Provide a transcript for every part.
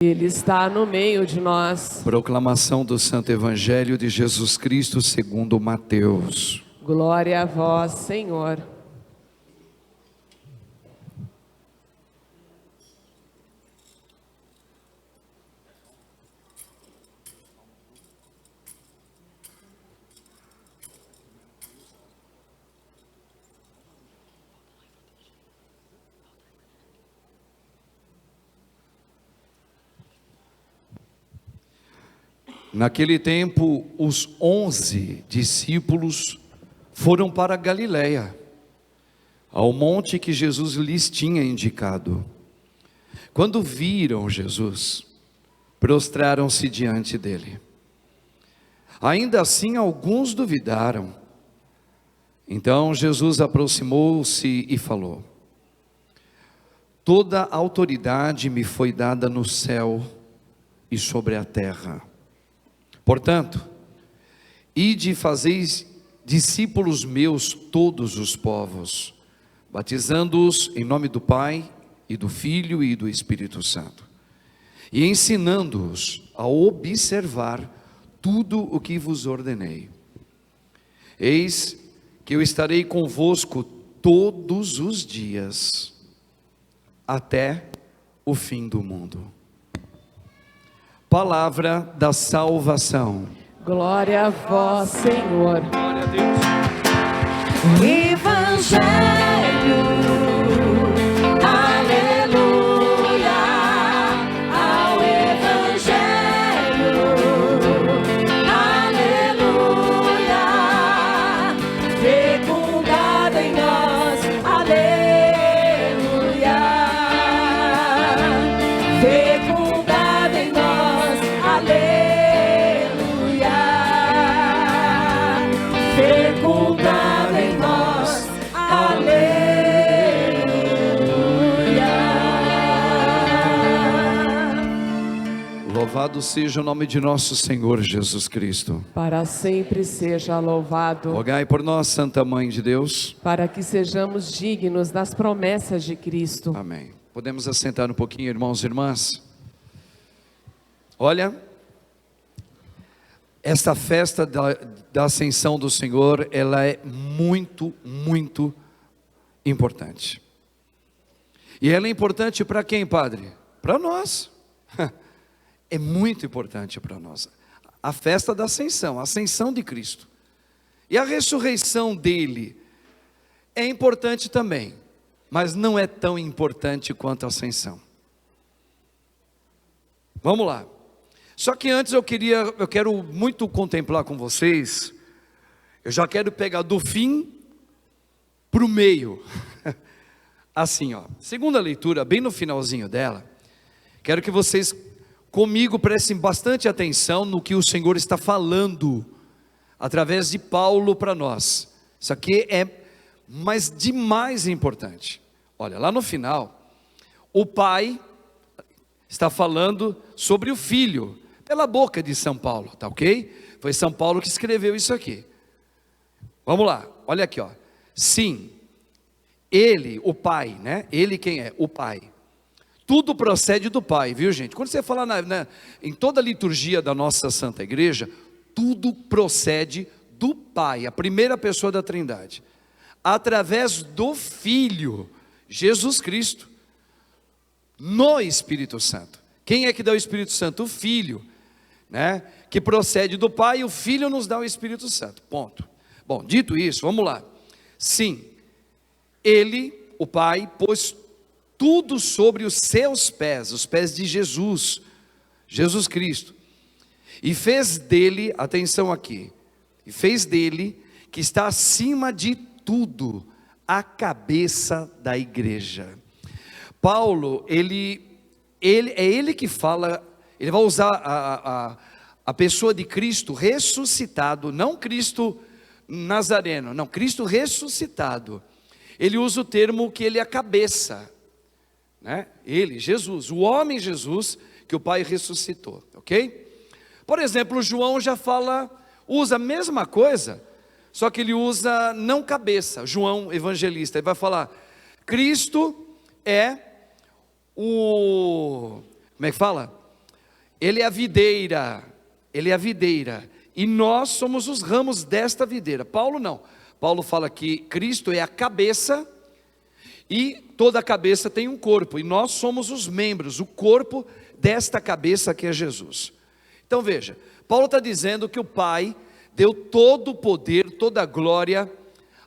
Ele está no meio de nós. Proclamação do Santo Evangelho de Jesus Cristo segundo Mateus. Glória a vós, Senhor. Naquele tempo, os 11 discípulos foram para Galiléia, ao monte que Jesus lhes tinha indicado. Quando viram Jesus, prostraram-se diante dele. Ainda assim, alguns duvidaram. Então Jesus aproximou-se e falou: Toda a autoridade me foi dada no céu e sobre a terra. Portanto, ide e fazeis discípulos meus todos os povos, batizando-os em nome do Pai, e do Filho e do Espírito Santo, e ensinando-os a observar tudo o que vos ordenei. Eis que eu estarei convosco todos os dias, até o fim do mundo. Palavra da salvação. Glória a vós, Senhor. Glória a Deus. Evangelho, aleluia, ao Evangelho, aleluia, fecundado em nós, aleluia, fecundado em nós, aleluia, fecundado em nós, aleluia. Louvado seja o nome de nosso Senhor Jesus Cristo. Para sempre seja louvado. Rogai por nós, Santa Mãe de Deus. Para que sejamos dignos das promessas de Cristo. Amém. Podemos assentar um pouquinho, irmãos e irmãs? Olha, esta festa da ascensão do Senhor, ela é muito, muito importante. E ela é importante para quem, Padre? Para nós. É muito importante para nós. A festa da ascensão, a ascensão de Cristo. E a ressurreição dele é importante também, mas não é tão importante quanto a ascensão. Vamos lá. Só que antes eu quero muito contemplar com vocês. Eu já quero pegar do fim para o meio. Assim, ó. Segunda leitura, bem no finalzinho dela. Quero que vocês comigo prestem bastante atenção no que o Senhor está falando através de Paulo para nós. Isso aqui é mais demais importante. Olha, lá no final, o Pai está falando sobre o Filho, pela boca de São Paulo, tá ok? Foi São Paulo que escreveu isso aqui. Vamos lá, olha aqui, ó. Sim, ele, o Pai, né? Ele quem é? O Pai. Tudo procede do Pai, viu, gente? Quando você fala em toda a liturgia da nossa Santa Igreja, tudo procede do Pai, a primeira pessoa da Trindade, através do Filho, Jesus Cristo, no Espírito Santo. Quem é que dá o Espírito Santo? O Filho, né? Que procede do Pai, e o Filho nos dá o Espírito Santo, ponto. Bom, dito isso, vamos lá. Sim, ele, o Pai, pôs tudo sobre os seus pés, os pés de Jesus, Jesus Cristo, e fez dele, atenção aqui, e fez dele, que está acima de tudo, a cabeça da igreja. Paulo, ele que fala, ele vai usar a pessoa de Cristo ressuscitado, não Cristo Nazareno, não, Cristo ressuscitado. Ele usa o termo que ele é a cabeça, né? Ele, Jesus, o homem Jesus, que o Pai ressuscitou, ok? Por exemplo, João já usa a mesma coisa, só que ele usa não cabeça. João evangelista, ele vai falar, Cristo é como é que fala? Ele é a videira, Ele é a videira, e nós somos os ramos desta videira. Paulo não, Paulo fala que Cristo é a cabeça, e toda a cabeça tem um corpo, e nós somos os membros, o corpo desta cabeça que é Jesus. Então veja, Paulo está dizendo que o Pai deu todo o poder, toda a glória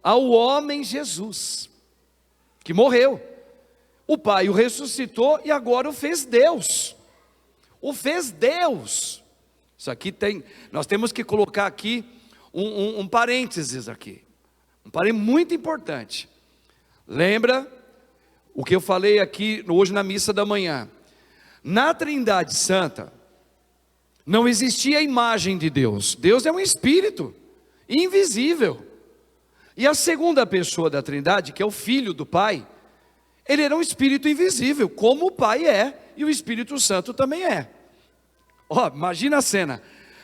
ao homem Jesus, que morreu. O Pai o ressuscitou e agora o fez Deus. O fez Deus. Isso aqui nós temos que colocar aqui um parênteses aqui. Um parênteses muito importante. Lembra o que eu falei aqui hoje na missa da manhã? Na Trindade Santa, não existia a imagem de Deus. Deus é um espírito invisível. E a segunda pessoa da Trindade, que é o Filho do Pai, ele era um espírito invisível, como o Pai é, e o Espírito Santo também é. Imagina a cena,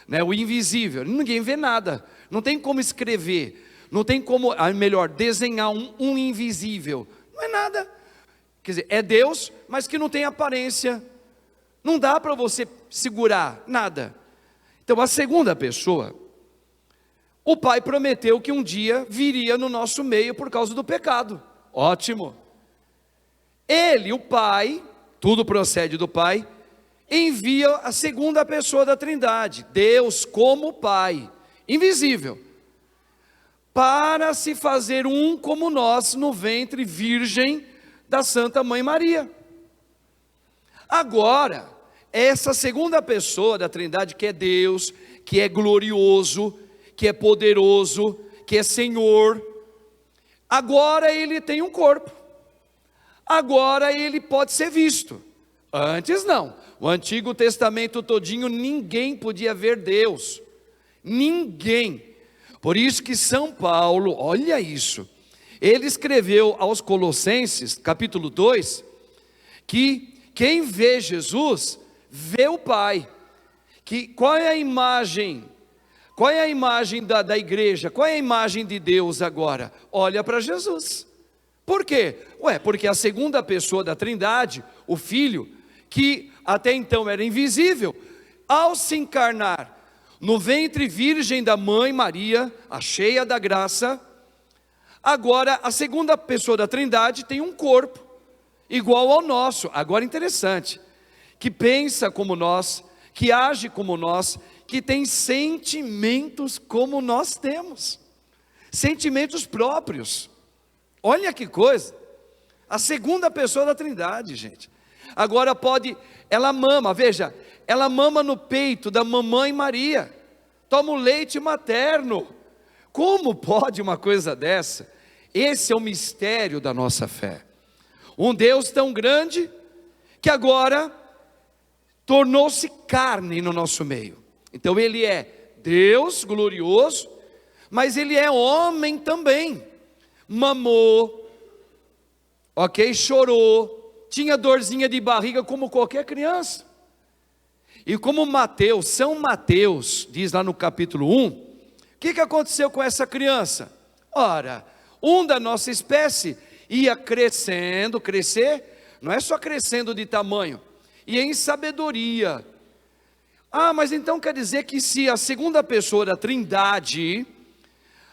né? O invisível, ninguém vê nada, não tem como escrever, não tem como, melhor, desenhar um invisível, não é nada. Quer dizer, é Deus, mas que não tem aparência, não dá para você segurar nada. Então a segunda pessoa, o Pai prometeu que um dia viria no nosso meio por causa do pecado. Ótimo. Ele, o Pai, tudo procede do Pai, envia a segunda pessoa da Trindade, Deus como Pai, invisível, para se fazer um como nós no ventre virgem da Santa Mãe Maria. Agora, essa segunda pessoa da Trindade, que é Deus, que é glorioso, que é poderoso, que é Senhor, agora ele tem um corpo, agora ele pode ser visto. Antes não, o Antigo Testamento todinho ninguém podia ver Deus, ninguém. Por isso que São Paulo, olha isso, ele escreveu aos Colossenses, capítulo 2, que quem vê Jesus, vê o Pai. Qual é a imagem? Qual é a imagem da igreja? Qual é a imagem de Deus agora? Olha para Jesus. Por quê? Porque a segunda pessoa da Trindade, o Filho, que até então era invisível, ao se encarnar no ventre virgem da mãe Maria, a cheia da graça, agora a segunda pessoa da Trindade tem um corpo, igual ao nosso. Agora interessante, que pensa como nós, que age como nós, que tem sentimentos como nós temos, sentimentos próprios. Olha que coisa, a segunda pessoa da Trindade, gente. Agora ela mama, veja, ela mama no peito da mamãe Maria, toma o leite materno. Como pode uma coisa dessa? Esse é o mistério da nossa fé. Um Deus tão grande, que agora tornou-se carne no nosso meio. Então ele é Deus glorioso, mas ele é homem também. Mamou, chorou, tinha dorzinha de barriga como qualquer criança. E como São Mateus diz lá no capítulo 1, o que aconteceu com essa criança? Ora, um da nossa espécie ia crescer, não é só crescendo de tamanho, e em sabedoria. Mas então quer dizer que se a segunda pessoa da Trindade,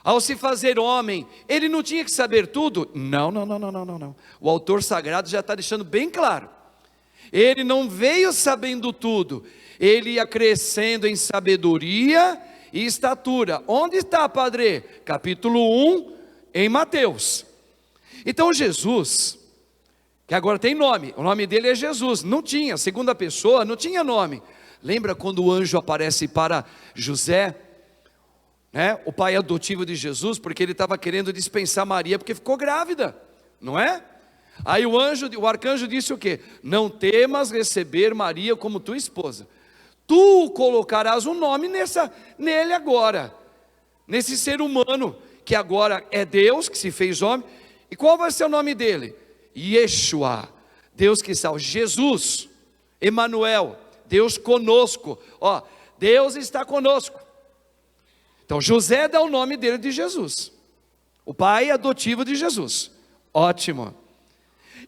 ao se fazer homem, ele não tinha que saber tudo? Não. O autor sagrado já está deixando bem claro. Ele não veio sabendo tudo, ele ia crescendo em sabedoria e estatura. Onde está, padre? Capítulo 1, em Mateus. Então Jesus, que agora tem nome, o nome dele é Jesus, não tinha, segunda pessoa, não tinha nome. Lembra quando o anjo aparece para José, né, o pai adotivo de Jesus, porque ele estava querendo dispensar Maria, porque ficou grávida, não é? Aí o arcanjo disse o quê? Não temas receber Maria como tua esposa, tu colocarás um nome nele agora, nesse ser humano, que agora é Deus, que se fez homem. E qual vai ser o nome dele? Yeshua, Deus que salva, Jesus, Emanuel, Deus conosco. Deus está conosco. Então José dá o nome dele de Jesus, o pai adotivo de Jesus. Ótimo.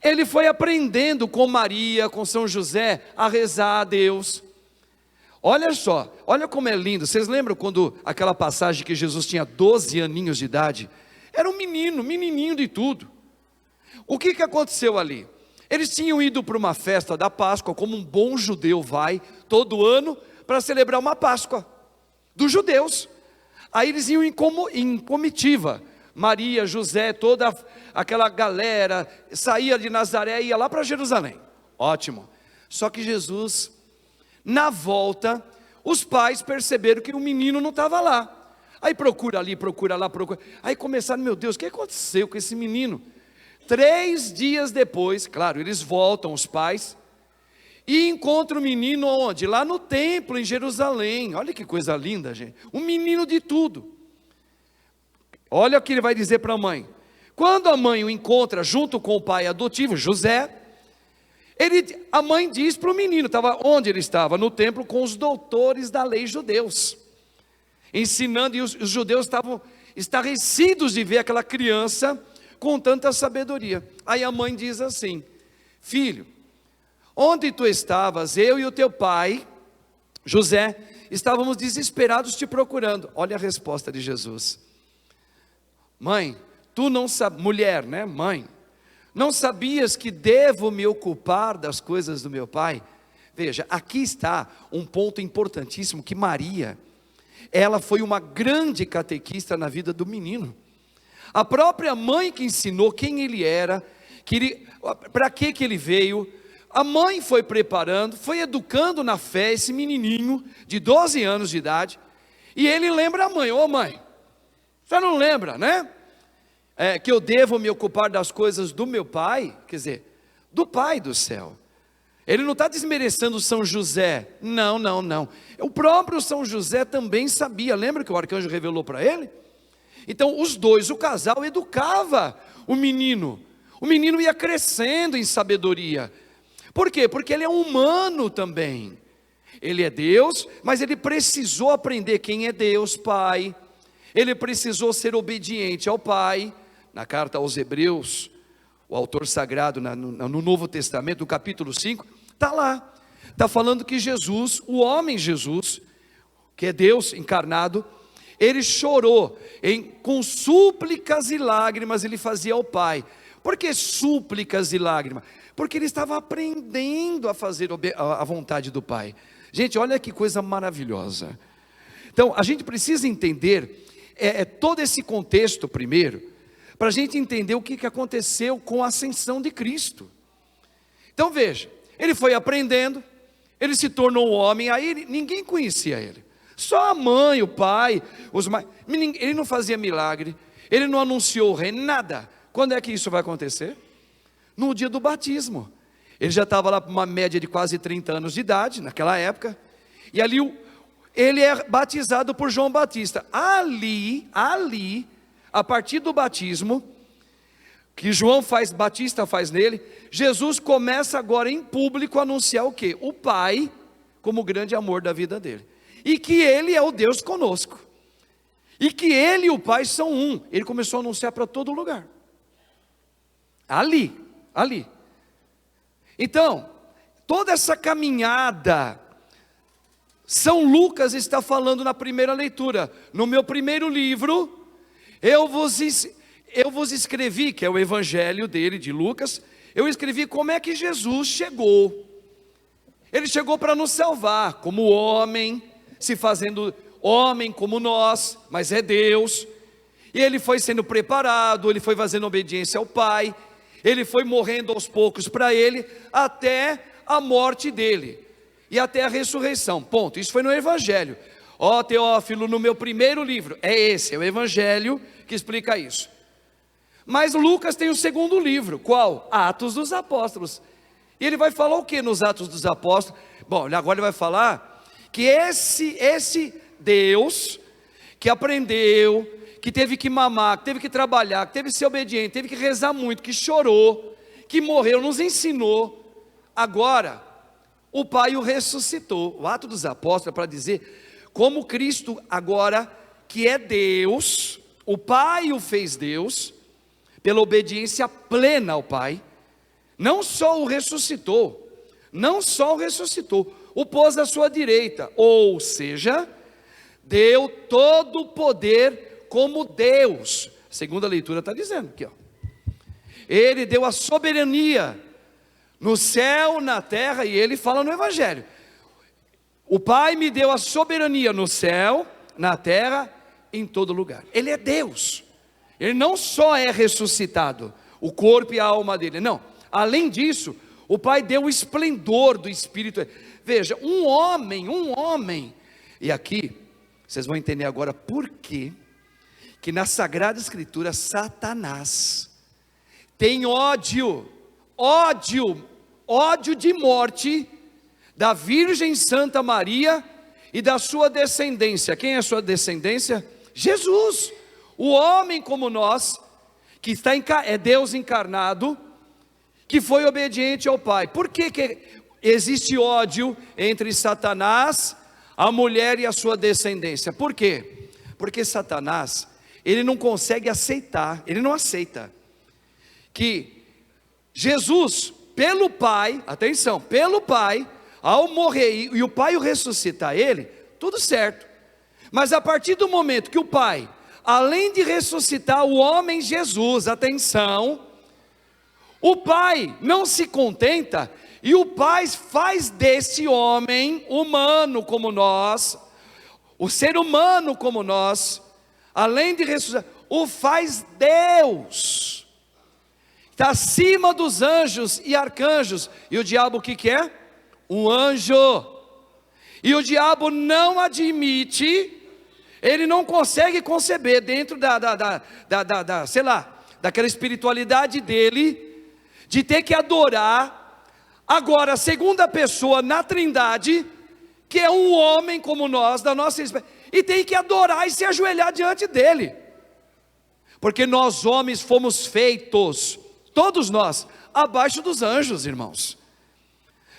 Ele foi aprendendo com Maria, com São José, a rezar a Deus. Olha só, olha como é lindo. Vocês lembram quando aquela passagem que Jesus tinha 12 aninhos de idade? Era um menino, menininho de tudo. O que aconteceu ali? Eles tinham ido para uma festa da Páscoa, como um bom judeu vai todo ano, para celebrar uma Páscoa dos judeus. Aí eles iam em comitiva, Maria, José, toda aquela galera, saía de Nazaré e ia lá para Jerusalém. Ótimo. Só que Jesus, na volta, os pais perceberam que o menino não estava lá. Aí procura ali, procura lá, procura. Aí começaram, meu Deus, o que aconteceu com esse menino? 3 dias depois, claro, eles voltam, os pais, e encontram o menino onde? Lá no templo, em Jerusalém. Olha que coisa linda, gente. Um menino de tudo. Olha o que ele vai dizer para a mãe. Quando a mãe o encontra junto com o pai adotivo, José, a mãe diz para o menino, onde ele estava? No templo com os doutores da lei judeus, ensinando, e os judeus estavam estarrecidos de ver aquela criança com tanta sabedoria. Aí a mãe diz assim: filho, onde tu estavas? Eu e o teu pai, José, estávamos desesperados te procurando. Olha a resposta de Jesus: mãe, tu não sabes, mulher, né, mãe, não sabias que devo me ocupar das coisas do meu pai? Veja, aqui está um ponto importantíssimo, que Maria, ela foi uma grande catequista na vida do menino. A própria mãe que ensinou quem ele era, para que ele veio. A mãe foi preparando, foi educando na fé esse menininho de 12 anos de idade. E ele lembra a mãe: ô mãe, você não lembra, né? Que eu devo me ocupar das coisas do meu pai, quer dizer, do pai do céu. Ele não está desmerecendo São José, não. O próprio São José também sabia, lembra que o arcanjo revelou para ele? Então os dois, o casal, educava o menino ia crescendo em sabedoria. Por quê? Porque ele é humano também. Ele é Deus, mas ele precisou aprender quem é Deus, Pai. Ele precisou ser obediente ao Pai. Na carta aos Hebreus, o autor sagrado, no Novo Testamento, no capítulo 5, está lá. Está falando que Jesus, o homem Jesus, que é Deus encarnado, ele chorou, com súplicas e lágrimas ele fazia ao Pai. Por que súplicas e lágrimas? Porque ele estava aprendendo a fazer a vontade do Pai. Gente, olha que coisa maravilhosa. Então, a gente precisa entender todo esse contexto primeiro, para a gente entender o que aconteceu com a ascensão de Cristo. Então veja, ele foi aprendendo, ele se tornou um homem, aí ninguém conhecia ele. Só a mãe, o pai, ele não fazia milagre, ele não anunciou o reino, nada. Quando é que isso vai acontecer? No dia do batismo. Ele já estava lá com uma média de quase 30 anos de idade, naquela época, e ali ele é batizado por João Batista. Ali, a partir do batismo, que João Batista faz nele, Jesus começa agora em público a anunciar o quê? O Pai, como o grande amor da vida dele. E que ele é o Deus conosco. E que ele e o Pai são um. Ele começou a anunciar para todo lugar. Ali. Então, toda essa caminhada, São Lucas está falando na primeira leitura: no meu primeiro livro, eu vos escrevi, que é o evangelho dele, de Lucas, eu escrevi como é que Jesus chegou. Ele chegou para nos salvar, como homem, se fazendo homem como nós, mas é Deus. E ele foi sendo preparado, ele foi fazendo obediência ao Pai, ele foi morrendo aos poucos para ele, até a morte dele, e até a ressurreição, ponto. Isso foi no evangelho. Ó Teófilo, no meu primeiro livro, é o evangelho que explica isso. Mas Lucas tem o segundo livro, qual? Atos dos Apóstolos. E ele vai falar o que nos Atos dos Apóstolos? Bom, agora ele vai falar que esse Deus, que aprendeu, que teve que mamar, que teve que trabalhar, que teve que ser obediente, teve que rezar muito, que chorou, que morreu, nos ensinou, agora o Pai o ressuscitou. O Ato dos Apóstolos é para dizer como Cristo agora, que é Deus, o Pai o fez Deus, pela obediência plena ao Pai, não só o ressuscitou, o pôs à sua direita, ou seja, deu todo o poder como Deus. A segunda leitura está dizendo aqui, ó. Ele deu a soberania no céu, na terra, e ele fala no Evangelho: o Pai me deu a soberania no céu, na terra, em todo lugar. Ele é Deus. Ele não só é ressuscitado, o corpo e a alma dele, não. Além disso, o Pai deu o esplendor do Espírito. Veja, um homem, e aqui, vocês vão entender agora por quê que na Sagrada Escritura, Satanás tem ódio de morte da Virgem Santa Maria e da sua descendência. Quem é a sua descendência? Jesus, o homem como nós, que é Deus encarnado, que foi obediente ao Pai. Por que existe ódio entre Satanás, a mulher e a sua descendência? Por quê? Porque Satanás, ele não consegue aceitar, ele não aceita que Jesus, pelo Pai, atenção, pelo Pai, ao morrer e o Pai o ressuscitar ele, tudo certo. Mas a partir do momento que o Pai, além de ressuscitar o homem Jesus, atenção, o Pai não se contenta, e o Pai faz desse homem humano como nós, o ser humano como nós, além de ressuscitar, o faz Deus. Está acima dos anjos e arcanjos. E o diabo o que é? Um anjo. E o diabo não admite, ele não consegue conceber dentro sei lá, daquela espiritualidade dele, de ter que adorar agora a segunda pessoa na Trindade, que é um homem como nós, da nossa espécie, e tem que adorar e se ajoelhar diante dele, porque nós homens fomos feitos, todos nós, abaixo dos anjos, irmãos.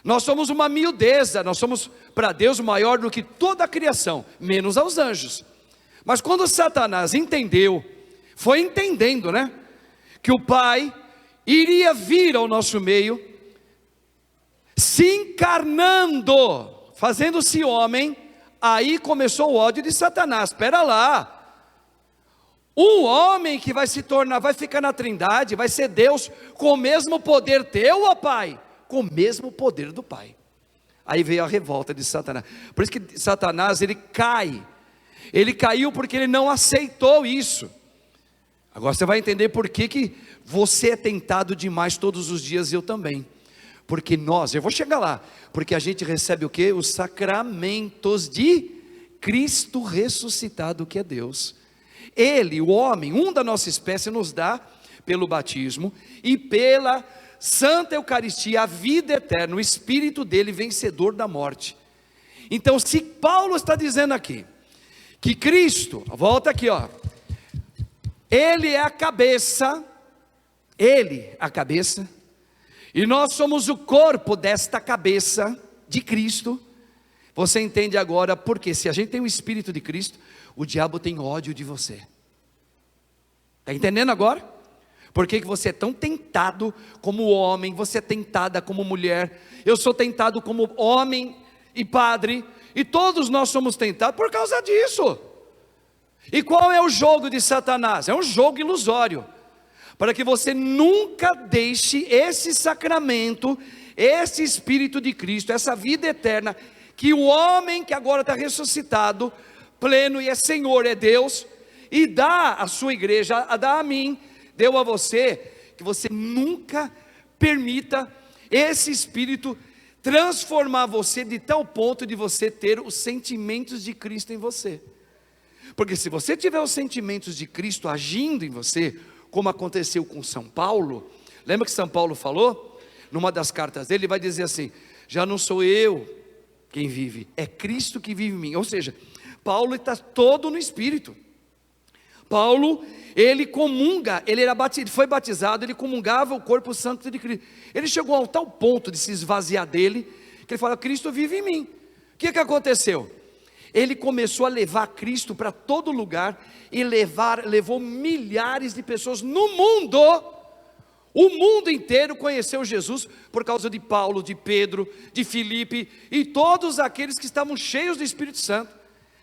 Nós somos uma miudeza, nós somos para Deus maior do que toda a criação, menos aos anjos. Mas quando Satanás entendeu, foi entendendo, né, que o Pai iria vir ao nosso meio, se encarnando, fazendo-se homem, aí começou o ódio de Satanás. Espera lá, um homem que vai se tornar, vai ficar na Trindade, vai ser Deus com o mesmo poder teu, ó Pai, com o mesmo poder do Pai. Aí veio a revolta de Satanás. Por isso que Satanás, ele caiu porque ele não aceitou isso. Agora você vai entender por que você é tentado demais todos os dias, e eu também. Porque eu vou chegar lá, porque a gente recebe o quê? Os sacramentos de Cristo ressuscitado, que é Deus. Ele, o homem, um da nossa espécie, nos dá pelo batismo e pela Santa Eucaristia a vida eterna, o Espírito dele vencedor da morte. Então, se Paulo está dizendo aqui que Cristo, volta aqui, ó, ele é a cabeça, e nós somos o corpo desta cabeça de Cristo. Você entende agora porque se a gente tem o Espírito de Cristo, o diabo tem ódio de você. Está entendendo agora? Por que você é tão tentado como homem, você é tentada como mulher, eu sou tentado como homem e padre, e todos nós somos tentados por causa disso. E qual é o jogo de Satanás? É um jogo ilusório, para que você nunca deixe esse sacramento, esse Espírito de Cristo, essa vida eterna, que o homem que agora está ressuscitado, pleno e é Senhor, é Deus, e dá à sua igreja, dá a mim, deu a você, que você nunca permita esse Espírito transformar você de tal ponto de você ter os sentimentos de Cristo em você. Porque se você tiver os sentimentos de Cristo agindo em você, como aconteceu com São Paulo, lembra que São Paulo falou, numa das cartas dele, ele vai dizer assim, já não sou eu quem vive, é Cristo que vive em mim. Ou seja, Paulo está todo no Espírito. Paulo, ele comunga, ele foi batizado, ele comungava o corpo santo de Cristo. Ele chegou ao tal ponto de se esvaziar dele, que ele fala, Cristo vive em mim. O que aconteceu? Ele começou a levar Cristo para todo lugar, e levou milhares de pessoas no mundo. O mundo inteiro conheceu Jesus por causa de Paulo, de Pedro, de Filipe e todos aqueles que estavam cheios do Espírito Santo.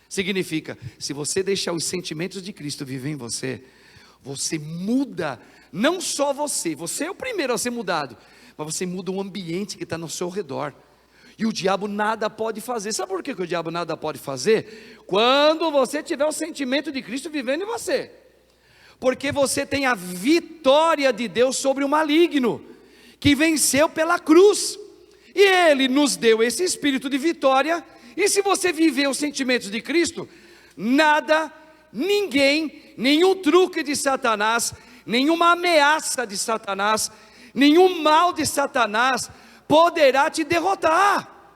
Significa, se você deixar os sentimentos de Cristo viver em você, você muda, não só você é o primeiro a ser mudado, mas você muda o ambiente que está no seu redor. E o diabo nada pode fazer. Sabe por que o diabo nada pode fazer? Quando você tiver o sentimento de Cristo vivendo em você. Porque você tem a vitória de Deus sobre o maligno, que venceu pela cruz. E Ele nos deu esse espírito de vitória. E se você viver os sentimentos de Cristo, nada, ninguém, nenhum truque de Satanás, nenhuma ameaça de Satanás, nenhum mal de Satanás poderá te derrotar.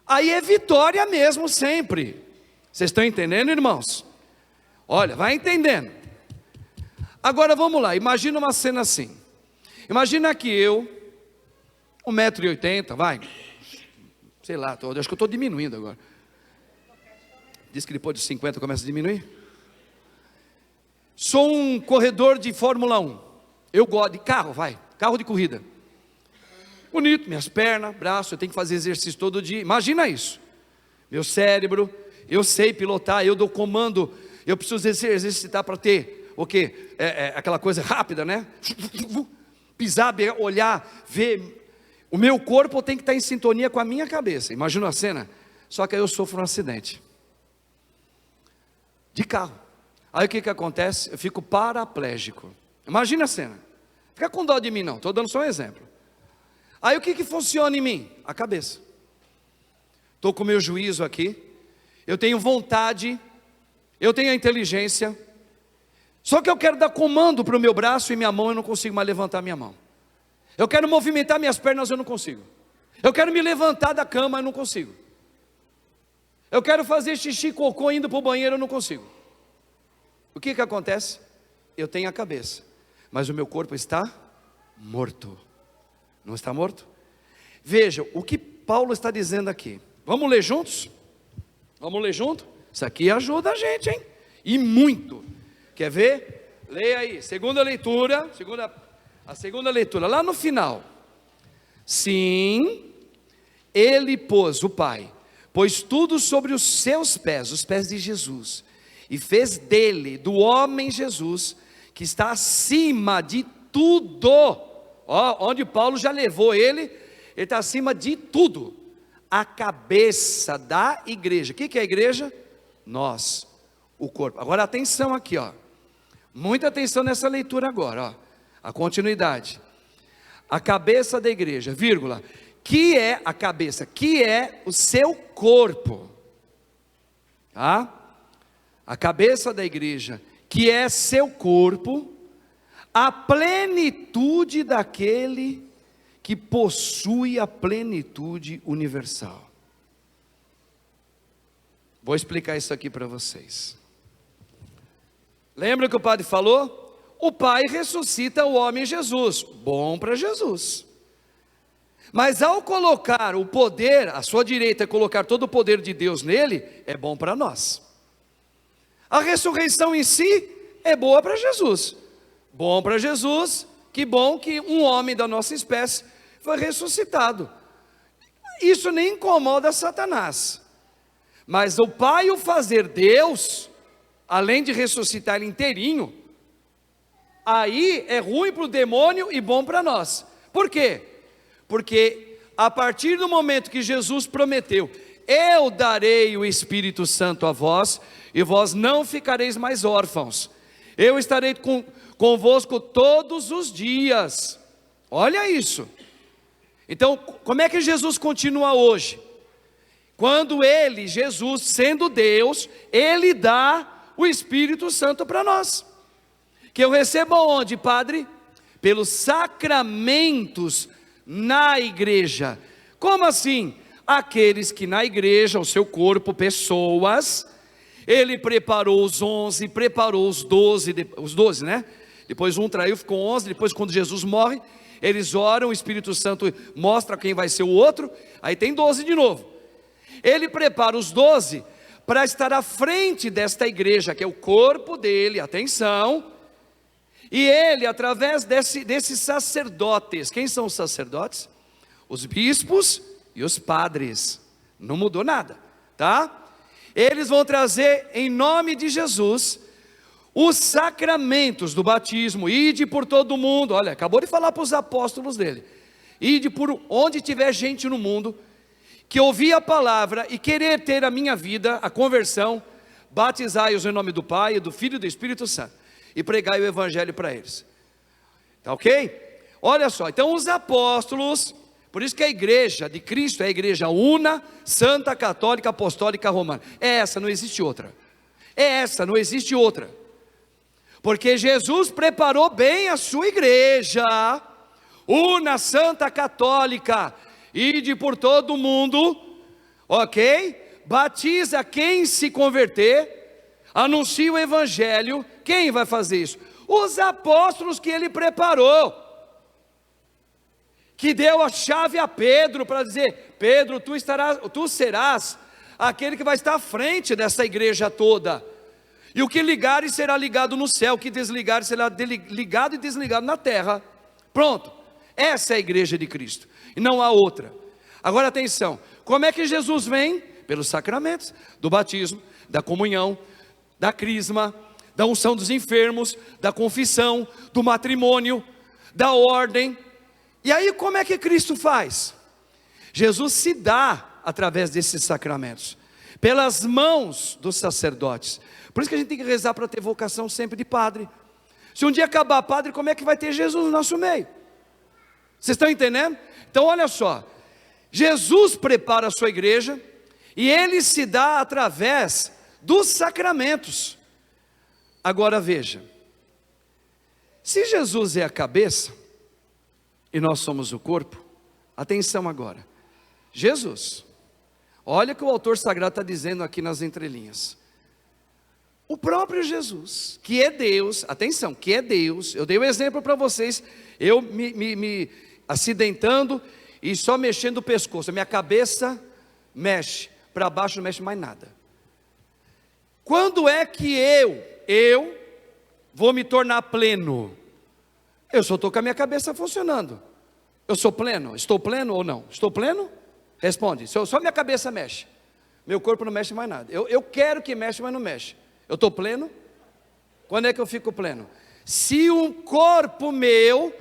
Aí é vitória mesmo sempre. Vocês estão entendendo, irmãos? Olha, vai entendendo. Agora vamos lá, imagina uma cena assim. Imagina que eu, 1,80 m, vai, sei lá, acho que eu estou diminuindo agora. Diz que depois de 50 começa a diminuir. Sou um corredor de Fórmula 1. Eu gosto de carro, carro de corrida. Bonito, minhas pernas, braço, eu tenho que fazer exercício todo dia. Imagina isso. Meu cérebro, eu sei pilotar, eu dou comando, eu preciso exercitar para ter o quê? Aquela coisa rápida, né? Pisar, olhar, ver. O meu corpo tem que estar em sintonia com a minha cabeça. Imagina a cena. Só que aí eu sofro um acidente de carro. Aí o que acontece? Eu fico paraplégico. Imagina a cena. Fica com dó de mim não, estou dando só um exemplo. Aí o que funciona em mim? A cabeça. Estou com o meu juízo aqui, eu tenho vontade, eu tenho a inteligência, só que eu quero dar comando para o meu braço e minha mão, eu não consigo mais levantar minha mão. Eu quero movimentar minhas pernas, eu não consigo. Eu quero me levantar da cama, eu não consigo. Eu quero fazer xixi, cocô indo para o banheiro, eu não consigo. O que acontece? Eu tenho a cabeça, mas o meu corpo está morto. Não está morto? Veja o que Paulo está dizendo aqui. Vamos ler juntos? Vamos ler junto? Isso aqui ajuda a gente, hein? E muito. Quer ver? Leia aí, segunda leitura, a segunda leitura, lá no final. Sim, ele pôs, o Pai, pôs tudo sobre os seus pés, os pés de Jesus, e fez dele, do homem Jesus, que está acima de tudo. Ó, onde Paulo já levou ele está acima de tudo. A cabeça da igreja. O que é a igreja? Nós, o corpo. Agora atenção aqui, ó. Muita atenção nessa leitura agora, ó. A continuidade. A cabeça da igreja, vírgula. Que é a cabeça? Que é o seu corpo. Tá? A cabeça da igreja, que é seu corpo, a plenitude daquele que possui a plenitude universal. Vou explicar isso aqui para vocês. Lembra que o padre falou? O Pai ressuscita o homem Jesus, bom para Jesus. Mas ao colocar o poder, à sua direita, colocar todo o poder de Deus nele, é bom para nós. A ressurreição em si é boa para Jesus. Bom para Jesus, que bom que um homem da nossa espécie foi ressuscitado. Isso nem incomoda Satanás. Mas o Pai o fazer Deus, além de ressuscitar ele inteirinho, aí é ruim para o demônio e bom para nós. Por quê? Porque a partir do momento que Jesus prometeu, eu darei o Espírito Santo a vós, e vós não ficareis mais órfãos. Eu estarei convosco todos os dias. Olha isso. Então, como é que Jesus continua hoje? Quando ele, Jesus, sendo Deus, ele dá o Espírito Santo para nós. Que eu recebo onde, Padre? Pelos sacramentos na igreja. Como assim? Aqueles que na igreja, o seu corpo, pessoas, ele preparou os 11, preparou os 12, né? Depois um traiu, ficou 11, depois quando Jesus morre, eles oram, o Espírito Santo mostra quem vai ser o outro, aí tem 12 de novo. Ele prepara os 12 para estar à frente desta igreja, que é o corpo dele, atenção, E ele, através desses sacerdotes, quem são os sacerdotes? Os bispos e os padres. Não mudou nada, tá? Eles vão trazer em nome de Jesus os sacramentos do batismo. Ide por todo o mundo. Olha, acabou de falar para os apóstolos dele. Ide por onde tiver gente no mundo que ouvir a palavra e querer ter a minha vida, a conversão, batizai-os em nome do Pai, do Filho e do Espírito Santo, e pregai o Evangelho para eles. Tá ok? Olha só, então os apóstolos, por isso que a igreja de Cristo é a igreja una, santa, católica, apostólica, romana. É essa, não existe outra. É essa, não existe outra. Porque Jesus preparou bem a sua igreja, una, santa, católica, ide por todo o mundo, ok? Batiza quem se converter, anuncia o Evangelho. Quem vai fazer isso? Os apóstolos que ele preparou, que deu a chave a Pedro para dizer: Pedro, tu serás aquele que vai estar à frente dessa igreja toda, e o que ligares será ligado no céu, o que desligares será ligado e desligado na terra. Pronto, essa é a igreja de Cristo, e não há outra. Agora atenção, como é que Jesus vem? Pelos sacramentos, do batismo, da comunhão, da crisma, da unção dos enfermos, da confissão, do matrimônio, da ordem. E aí como é que Cristo faz? Jesus se dá através desses sacramentos, pelas mãos dos sacerdotes. Por isso que a gente tem que rezar para ter vocação sempre de padre. Se um dia acabar padre, como é que vai ter Jesus no nosso meio? Vocês estão entendendo? Então olha só, Jesus prepara a sua igreja, e ele se dá através dos sacramentos. Agora veja, se Jesus é a cabeça, e nós somos o corpo, atenção agora, Jesus, olha o que o autor sagrado está dizendo aqui nas entrelinhas. O próprio Jesus, que é Deus, atenção, que é Deus, eu dei um exemplo para vocês, eu me acidentando e só mexendo o pescoço, a minha cabeça mexe, para baixo não mexe mais nada. Quando é que eu vou me tornar pleno? Eu só estou com a minha cabeça funcionando. Eu sou pleno? Estou pleno ou não? Estou pleno? Responde. Só minha cabeça mexe, meu corpo não mexe mais nada. Eu quero que mexa, mas não mexe. Eu estou pleno? Quando é que eu fico pleno? Se um corpo meu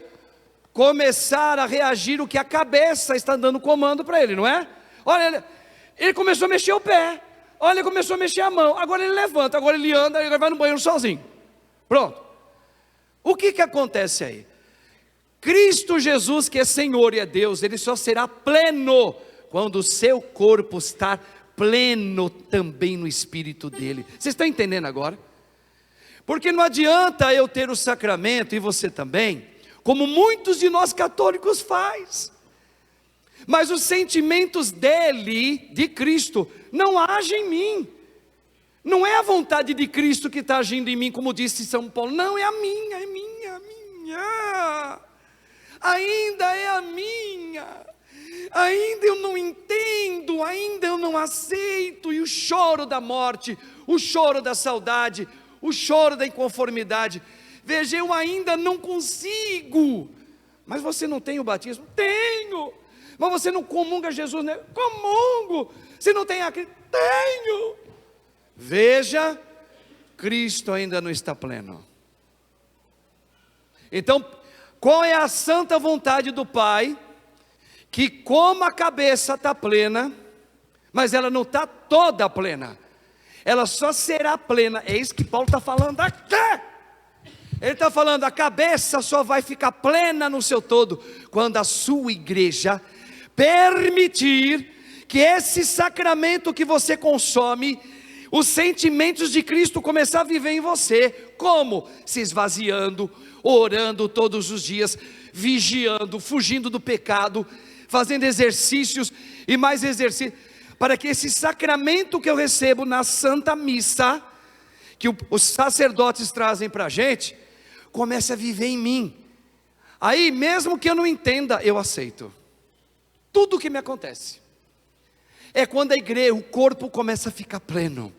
começar a reagir o que a cabeça está dando comando para ele, não é? Olha, ele começou a mexer o pé, olha, ele começou a mexer a mão, agora ele levanta, agora ele anda, ele vai no banheiro sozinho. Pronto. O que acontece aí? Cristo Jesus, que é Senhor e é Deus, ele só será pleno quando o seu corpo estar pleno também no Espírito dele. Vocês estão entendendo agora? Porque não adianta eu ter o sacramento, e você também, como muitos de nós católicos faz, mas os sentimentos dele, de Cristo, não agem em mim. Não é a vontade de Cristo que está agindo em mim, como disse São Paulo. Não, é a minha, ainda é a minha, ainda eu não entendo, ainda eu não aceito. E o choro da morte, o choro da saudade, o choro da inconformidade. Veja, eu ainda não consigo. Mas você não tem o batismo? Tenho. Mas você não comunga Jesus, né? Comungo. Você não tem aquele? Tenho. Veja, Cristo ainda não está pleno. Então, qual é a santa vontade do Pai? Que como a cabeça está plena, mas ela não está toda plena, ela só será plena. É isso que Paulo está falando aqui. Ele está falando, a cabeça só vai ficar plena no seu todo quando a sua igreja permitir que esse sacramento que você consome, os sentimentos de Cristo começar a viver em você. Como? Se esvaziando, orando todos os dias, vigiando, fugindo do pecado, fazendo exercícios e mais exercícios, para que esse sacramento que eu recebo na Santa Missa, que os sacerdotes trazem para a gente, comece a viver em mim. Aí mesmo que eu não entenda, eu aceito tudo o que me acontece. É quando a igreja, o corpo começa a ficar pleno.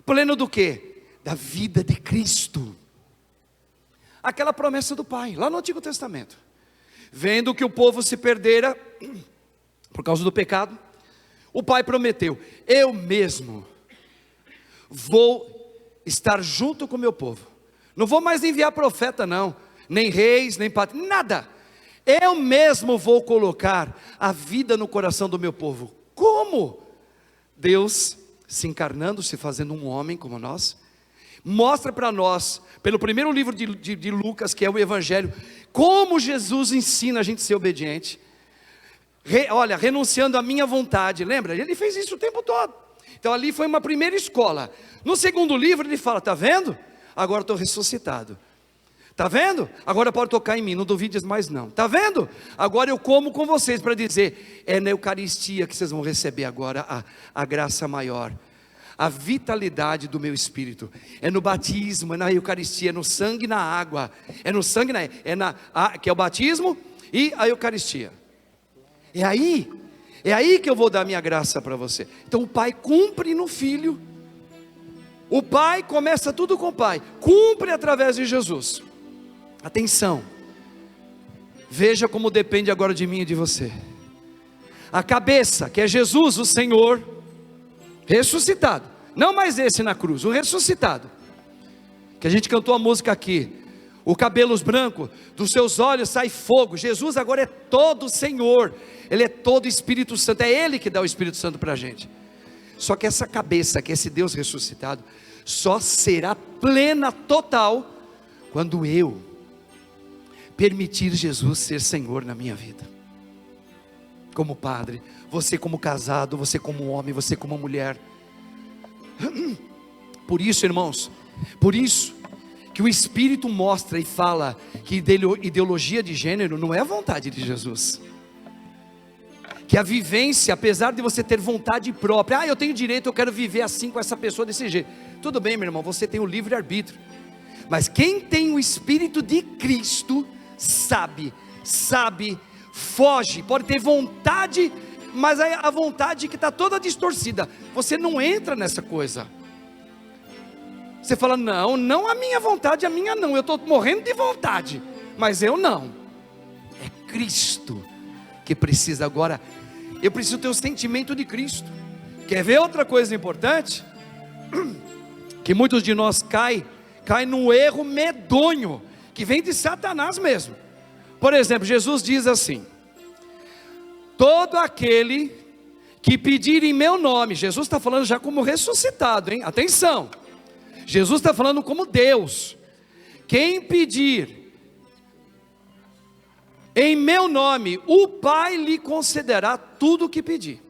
Pleno do quê? Da vida de Cristo. aquela promessa do Pai, lá no Antigo Testamento. Vendo que o povo se perdera por causa do pecado, o Pai prometeu: eu mesmo vou estar junto com o meu povo. Não vou mais enviar profeta não, nem reis, nem patriarcas, nada. Eu mesmo vou colocar a vida no coração do meu povo. Como? Deus se encarnando, se fazendo um homem como nós, mostra para nós, pelo primeiro livro de Lucas, que é o Evangelho, como Jesus ensina a gente a ser obediente. Olha, renunciando à minha vontade, lembra? Ele fez isso o tempo todo. Então ali foi uma primeira escola. No segundo livro ele fala: está vendo? Agora estou ressuscitado. Está vendo? Agora pode tocar em mim, não duvides mais não. Está vendo? Agora eu como com vocês, para dizer, é na Eucaristia que vocês vão receber agora a graça maior, a vitalidade do meu Espírito. É no batismo, é na Eucaristia, é no sangue e na água. É no sangue, que é o batismo e a Eucaristia. É aí que eu vou dar minha graça para você. Então o Pai cumpre no Filho. O Pai começa tudo com o Pai, cumpre através de Jesus. Atenção, veja como depende agora de mim e de você. A cabeça, que é Jesus, o Senhor, ressuscitado, não mais esse na cruz, o ressuscitado, que a gente cantou a música aqui. O cabelos branco, dos seus olhos sai fogo. Jesus agora é todo Senhor, Ele é todo Espírito Santo, é Ele que dá o Espírito Santo para a gente. Só que essa cabeça, que é esse Deus ressuscitado, só será plena, total, quando eu permitir Jesus ser Senhor na minha vida. Como padre, você como casado, você como homem, você como mulher. Por isso, irmãos, por isso que o Espírito mostra e fala que ideologia de gênero não é a vontade de Jesus. Que a vivência, apesar de você ter vontade própria, eu tenho direito, eu quero viver assim com essa pessoa desse jeito. Tudo bem, meu irmão, você tem o livre-arbítrio. Mas quem tem o Espírito de Cristo, sabe, foge, pode ter vontade, mas a vontade que está toda distorcida. Você não entra nessa coisa. Você fala: não a minha vontade, a minha não, eu estou morrendo de vontade, mas eu não. É Cristo que precisa agora. Eu preciso ter o sentimento de Cristo. Quer ver outra coisa importante? Que muitos de nós caem num erro medonho, que vem de Satanás mesmo. Por exemplo, Jesus diz assim: todo aquele que pedir em meu nome, Jesus está falando já como ressuscitado, hein? Atenção, Jesus está falando como Deus. Quem pedir em meu nome, o Pai lhe concederá tudo o que pedir.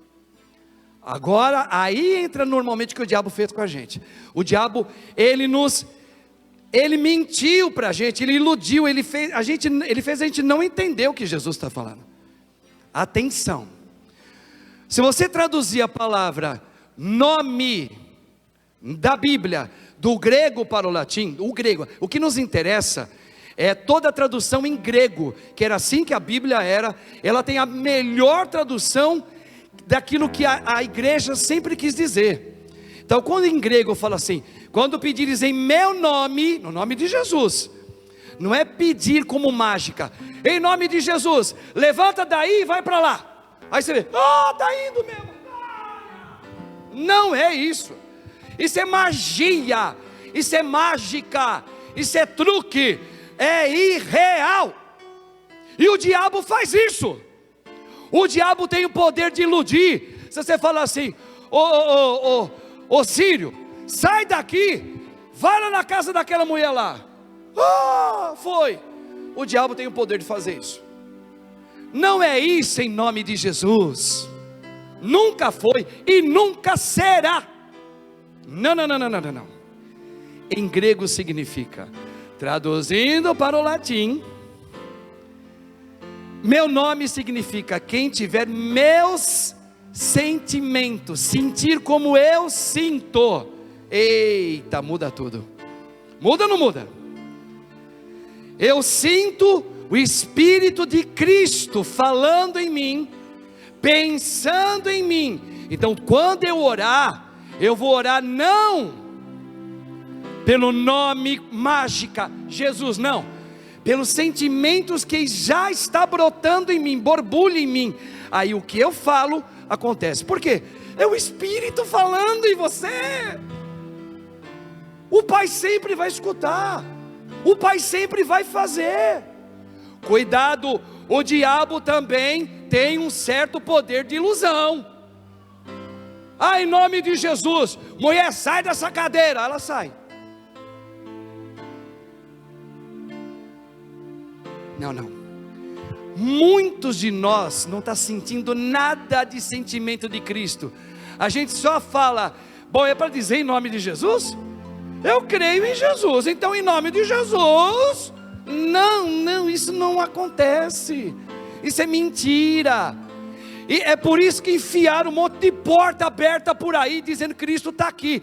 Agora, aí entra normalmente o que o diabo fez com a gente. O diabo, ele mentiu para a gente, ele iludiu, ele fez a gente não entender o que Jesus está falando. Atenção, se você traduzir a palavra nome da Bíblia, do grego para o latim, o que nos interessa é toda a tradução em grego, que era assim que a Bíblia era. Ela tem a melhor tradução daquilo que a igreja sempre quis dizer. Então, quando em grego eu falo assim: quando pedires em meu nome, no nome de Jesus, não é pedir como mágica, em nome de Jesus, levanta daí e vai para lá. Aí você vê: está indo mesmo. Não é isso. Isso é magia, isso é mágica, isso é truque, é irreal. E o diabo faz isso. O diabo tem o poder de iludir. Se você falar assim: ô Sírio, sai daqui, vai lá na casa daquela mulher lá. Foi. O diabo tem o poder de fazer isso. Não é isso em nome de Jesus. Nunca foi e nunca será. Não. Em grego significa, traduzindo para o latim, meu nome significa quem tiver meus sentimentos, sentir como eu sinto. Eita, muda tudo. Muda ou não muda? Eu sinto o Espírito de Cristo falando em mim, pensando em mim. Então, quando eu orar, eu vou orar não pelo nome mágica Jesus, não. pelos sentimentos que já está brotando em mim, borbulha em mim. Aí o que eu falo acontece. Por quê? É o Espírito falando em você. O Pai sempre vai escutar, o Pai sempre vai fazer. Cuidado, o diabo também tem um certo poder de ilusão. Em nome de Jesus, mulher, sai dessa cadeira. Ela sai. Não. Muitos de nós não estão sentindo nada de sentimento de Cristo. A gente só fala, bom, é para dizer em nome de Jesus? Eu creio em Jesus, então em nome de Jesus. Não, isso não acontece. Isso é mentira. E é por isso que enfiaram um monte de porta aberta por aí, dizendo que Cristo está aqui.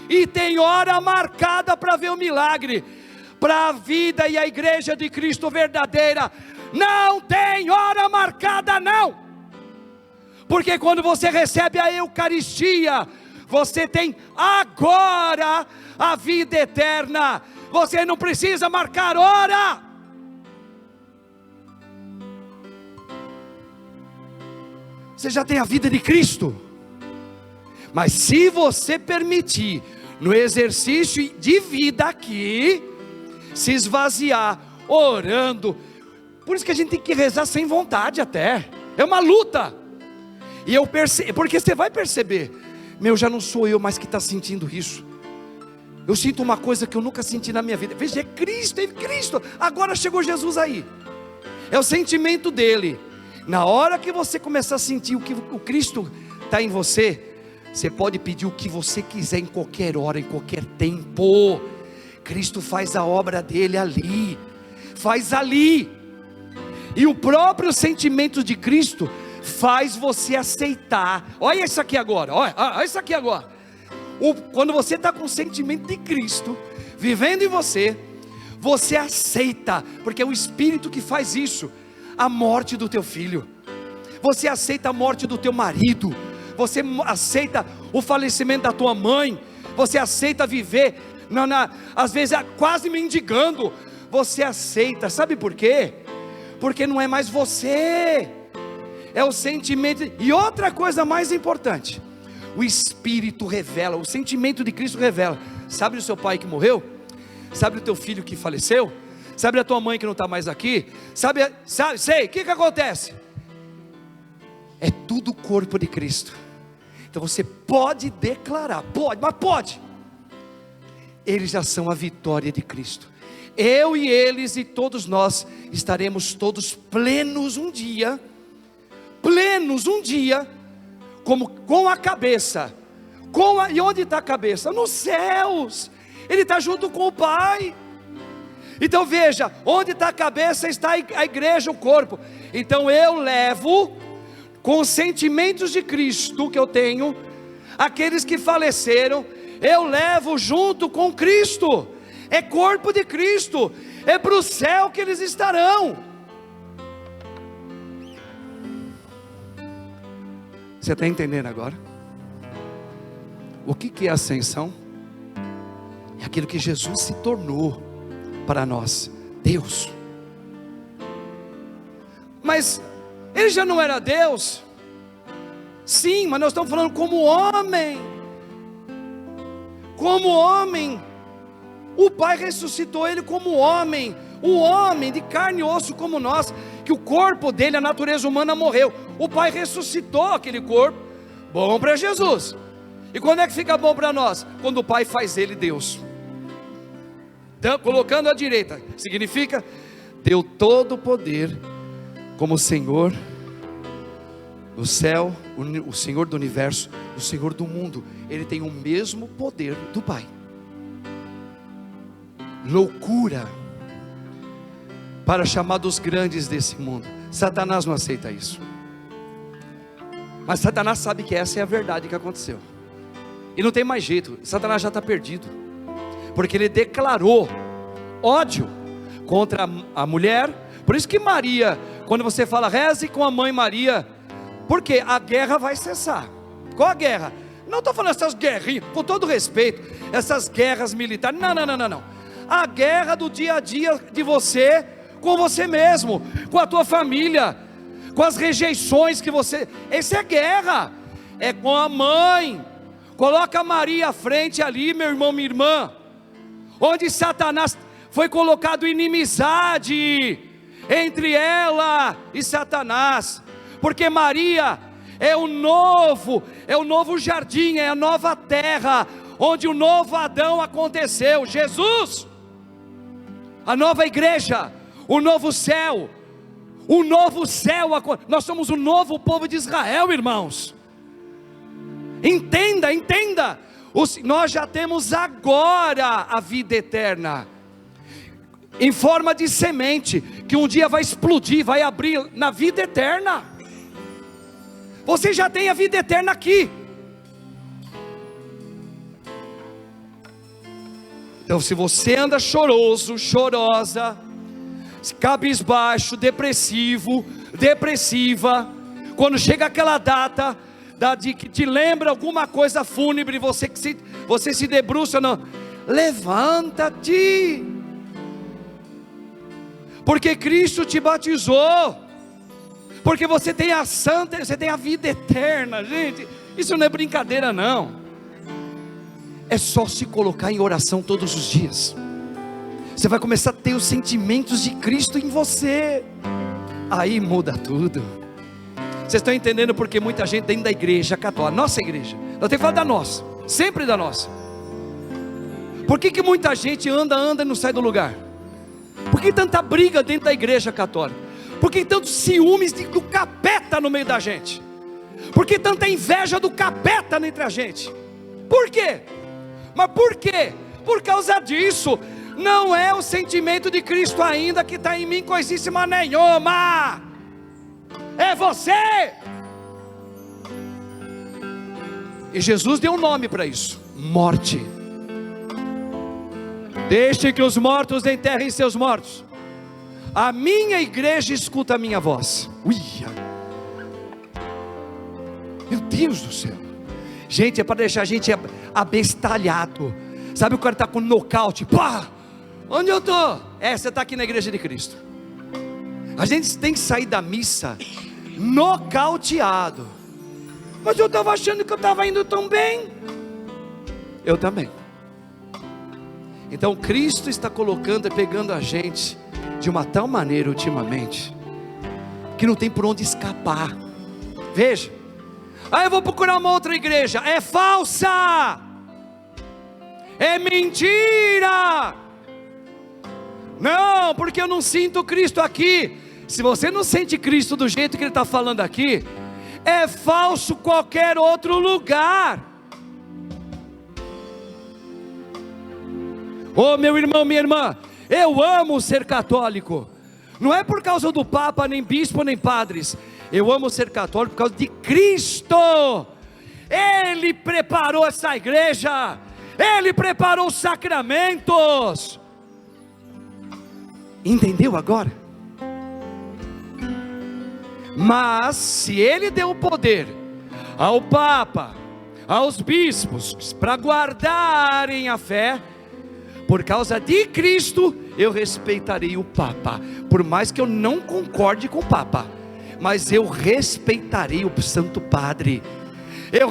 E tem hora marcada para ver o milagre. Para a vida e a igreja de Cristo verdadeira, não tem hora marcada não. Porque quando você recebe a Eucaristia, você tem agora a vida eterna. Você não precisa marcar hora. Você já tem a vida de Cristo. Mas se você permitir, no exercício de vida aqui, se esvaziar, orando, por isso que a gente tem que rezar sem vontade até, é uma luta. E eu percebo, porque você vai perceber, já não sou eu mais que está sentindo isso. Eu sinto uma coisa que eu nunca senti na minha vida. Veja, é Cristo, agora chegou Jesus aí. É o sentimento dele. Na hora que você começar a sentir o Cristo está em você, você pode pedir o que você quiser em qualquer hora, em qualquer tempo. Cristo faz a obra dele ali, faz ali. E o próprio sentimento de Cristo faz você aceitar. Olha isso aqui agora, olha isso aqui agora. Quando você está com o sentimento de Cristo vivendo em você, você aceita, porque é o Espírito que faz isso. A morte do teu filho, você aceita a morte do teu marido, você aceita o falecimento da tua mãe, você aceita viver, às vezes quase mendigando, você aceita, sabe por quê? Porque não é mais você, é o sentimento. E outra coisa mais importante, o Espírito revela, o sentimento de Cristo revela. Sabe o seu pai que morreu? Sabe o teu filho que faleceu? Sabe a tua mãe que não está mais aqui? Sei, o que acontece? É tudo o corpo de Cristo. Então você pode declarar, pode. Eles já são a vitória de Cristo. Eu e eles e todos nós estaremos todos plenos um dia, como com a cabeça. E onde está a cabeça? Nos céus. Ele está junto com o Pai. Então veja, onde está a cabeça está a igreja, o corpo. Então eu levo, com os sentimentos de Cristo que eu tenho, aqueles que faleceram, eu levo junto com Cristo. É corpo de Cristo, é para o céu que eles estarão. Você está entendendo agora? O que é ascensão? É aquilo que Jesus se tornou para nós, Deus. Mas ele já não era Deus? Sim, mas nós estamos falando como homem. Como homem. O Pai ressuscitou ele como homem. O homem de carne e osso como nós, que o corpo dele, a natureza humana morreu. O Pai ressuscitou aquele corpo, bom para Jesus. E quando é que fica bom para nós? Quando o Pai faz ele Deus. Então, colocando à direita, significa, deu todo o poder, como o Senhor do céu, o Senhor do universo, o Senhor do mundo. Ele tem o mesmo poder do Pai. Loucura para chamar dos grandes desse mundo. Satanás não aceita isso. Mas Satanás sabe que essa é a verdade que aconteceu. E não tem mais jeito. Satanás já está perdido. Porque ele declarou ódio contra a mulher. Por isso que Maria, quando você fala reze com a mãe Maria, porque a guerra vai cessar. Qual a guerra? Não estou falando essas guerrinhas, com todo respeito, essas guerras militares. Não. A guerra do dia a dia de você com você mesmo, com a tua família, com as rejeições que você... Essa é guerra, é com a mãe. Coloca Maria à frente ali, meu irmão, minha irmã, onde Satanás foi colocado inimizade entre ela e Satanás, porque Maria é o novo jardim, é a nova terra, onde o novo Adão aconteceu. Jesus, a nova igreja, o novo céu, nós somos o novo povo de Israel, irmãos. Entenda, nós já temos agora a vida eterna, em forma de semente, que um dia vai explodir, vai abrir na vida eterna. Você já tem a vida eterna aqui. Então, se você anda choroso, chorosa, cabisbaixo, depressiva, quando chega aquela data de que te lembra alguma coisa fúnebre, você se debruça, não, levanta-te, porque Cristo te batizou, porque você tem você tem a vida eterna, gente. Isso não é brincadeira, não. É só se colocar em oração todos os dias. Você vai começar a ter os sentimentos de Cristo em você. Aí muda tudo. Vocês estão entendendo porque muita gente dentro da igreja católica, nossa igreja, nós temos que falar da nossa, sempre da nossa. Por que muita gente anda e não sai do lugar? Por que tanta briga dentro da igreja católica? Por que tantos ciúmes do capeta no meio da gente? Por que tanta inveja do capeta entre a gente? Por quê? Mas por quê? Por causa disso. Não é o sentimento de Cristo ainda que está em mim, coisíssima nenhuma. É você. E Jesus deu um nome para isso: morte. Deixe que os mortos enterrem seus mortos. A minha igreja escuta a minha voz. Uia. Meu Deus do céu. Gente, é para deixar a gente abestalhado. Sabe, o cara está com nocaute. Pá! Onde eu estou? Você está aqui na igreja de Cristo. A gente tem que sair da missa nocauteado. Mas eu estava achando que eu estava indo tão bem. Eu também. Então Cristo está colocando e pegando a gente de uma tal maneira ultimamente, que não tem por onde escapar. Veja, eu vou procurar uma outra igreja. É falsa, é mentira. Não, porque eu não sinto Cristo aqui. Se você não sente Cristo do jeito que Ele está falando aqui, é falso qualquer outro lugar. Oh, meu irmão, minha irmã, eu amo ser católico. Não é por causa do Papa, nem bispo, nem padres. Eu amo ser católico por causa de Cristo. Ele preparou essa igreja. Ele preparou os sacramentos. Entendeu agora? Mas se Ele deu o poder ao Papa, aos bispos, para guardarem a fé, por causa de Cristo, eu respeitarei o Papa. Por mais que eu não concorde com o Papa, mas eu respeitarei o Santo Padre. Eu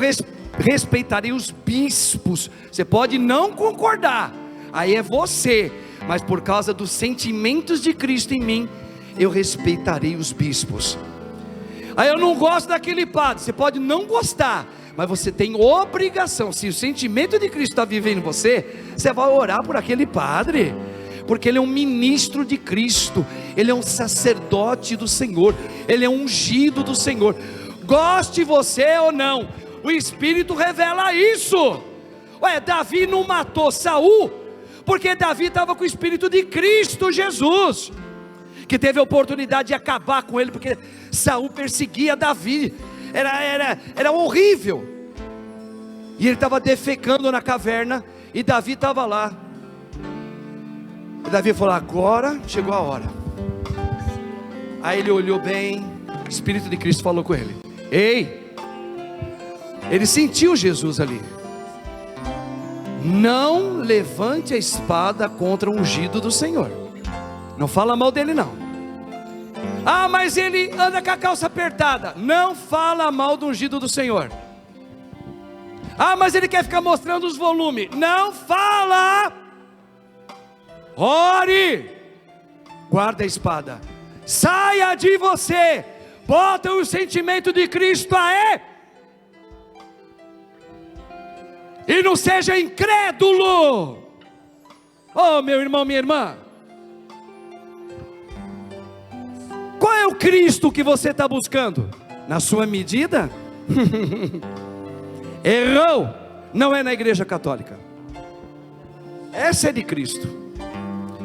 respeitarei os bispos. Você pode não concordar, aí é você. Mas por causa dos sentimentos de Cristo em mim, eu respeitarei os bispos. Aí eu não gosto daquele padre. Você pode não gostar, mas você tem obrigação. Se o sentimento de Cristo está vivendo em você, você vai orar por aquele padre, porque ele é um ministro de Cristo, ele é um sacerdote do Senhor, ele é um ungido do Senhor. Goste você ou não, o Espírito revela isso. Davi não matou Saul, porque Davi estava com o Espírito de Cristo Jesus, que teve a oportunidade de acabar com ele, porque Saul perseguia Davi. Era horrível. E ele estava defecando na caverna, e Davi estava lá. E Davi falou: agora chegou a hora. Aí ele olhou bem, o Espírito de Cristo falou com ele: ei, ele sentiu Jesus ali. Não levante a espada contra o ungido do Senhor. Não fala mal dele não. Ah, mas ele anda com a calça apertada. Não fala mal do ungido do Senhor. Ah, mas ele quer ficar mostrando os volumes. Não fala. Ore. Guarda a espada. Saia de você. Bota o sentimento de Cristo aí. E não seja incrédulo. Oh, meu irmão, minha irmã. Qual é o Cristo que você está buscando? Na sua medida? Errou. Não é na igreja católica. Essa é de Cristo.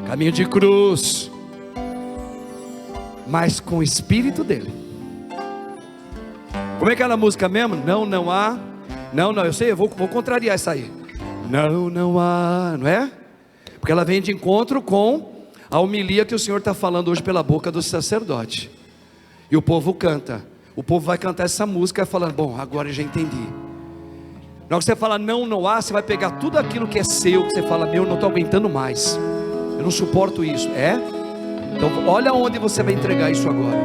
Caminho de cruz. Mas com o Espírito dele. Como é aquela música mesmo? Não há. Não, eu sei, eu vou contrariar essa aí. Não há, não é? Porque ela vem de encontro com a homilia que o Senhor está falando hoje pela boca do sacerdote. E o povo canta. O povo vai cantar essa música falando, bom, agora eu já entendi. Na hora que você fala não há, você vai pegar tudo aquilo que é seu, que você fala, meu, eu não estou aguentando mais. Eu não suporto isso. É? Então olha onde você vai entregar isso agora.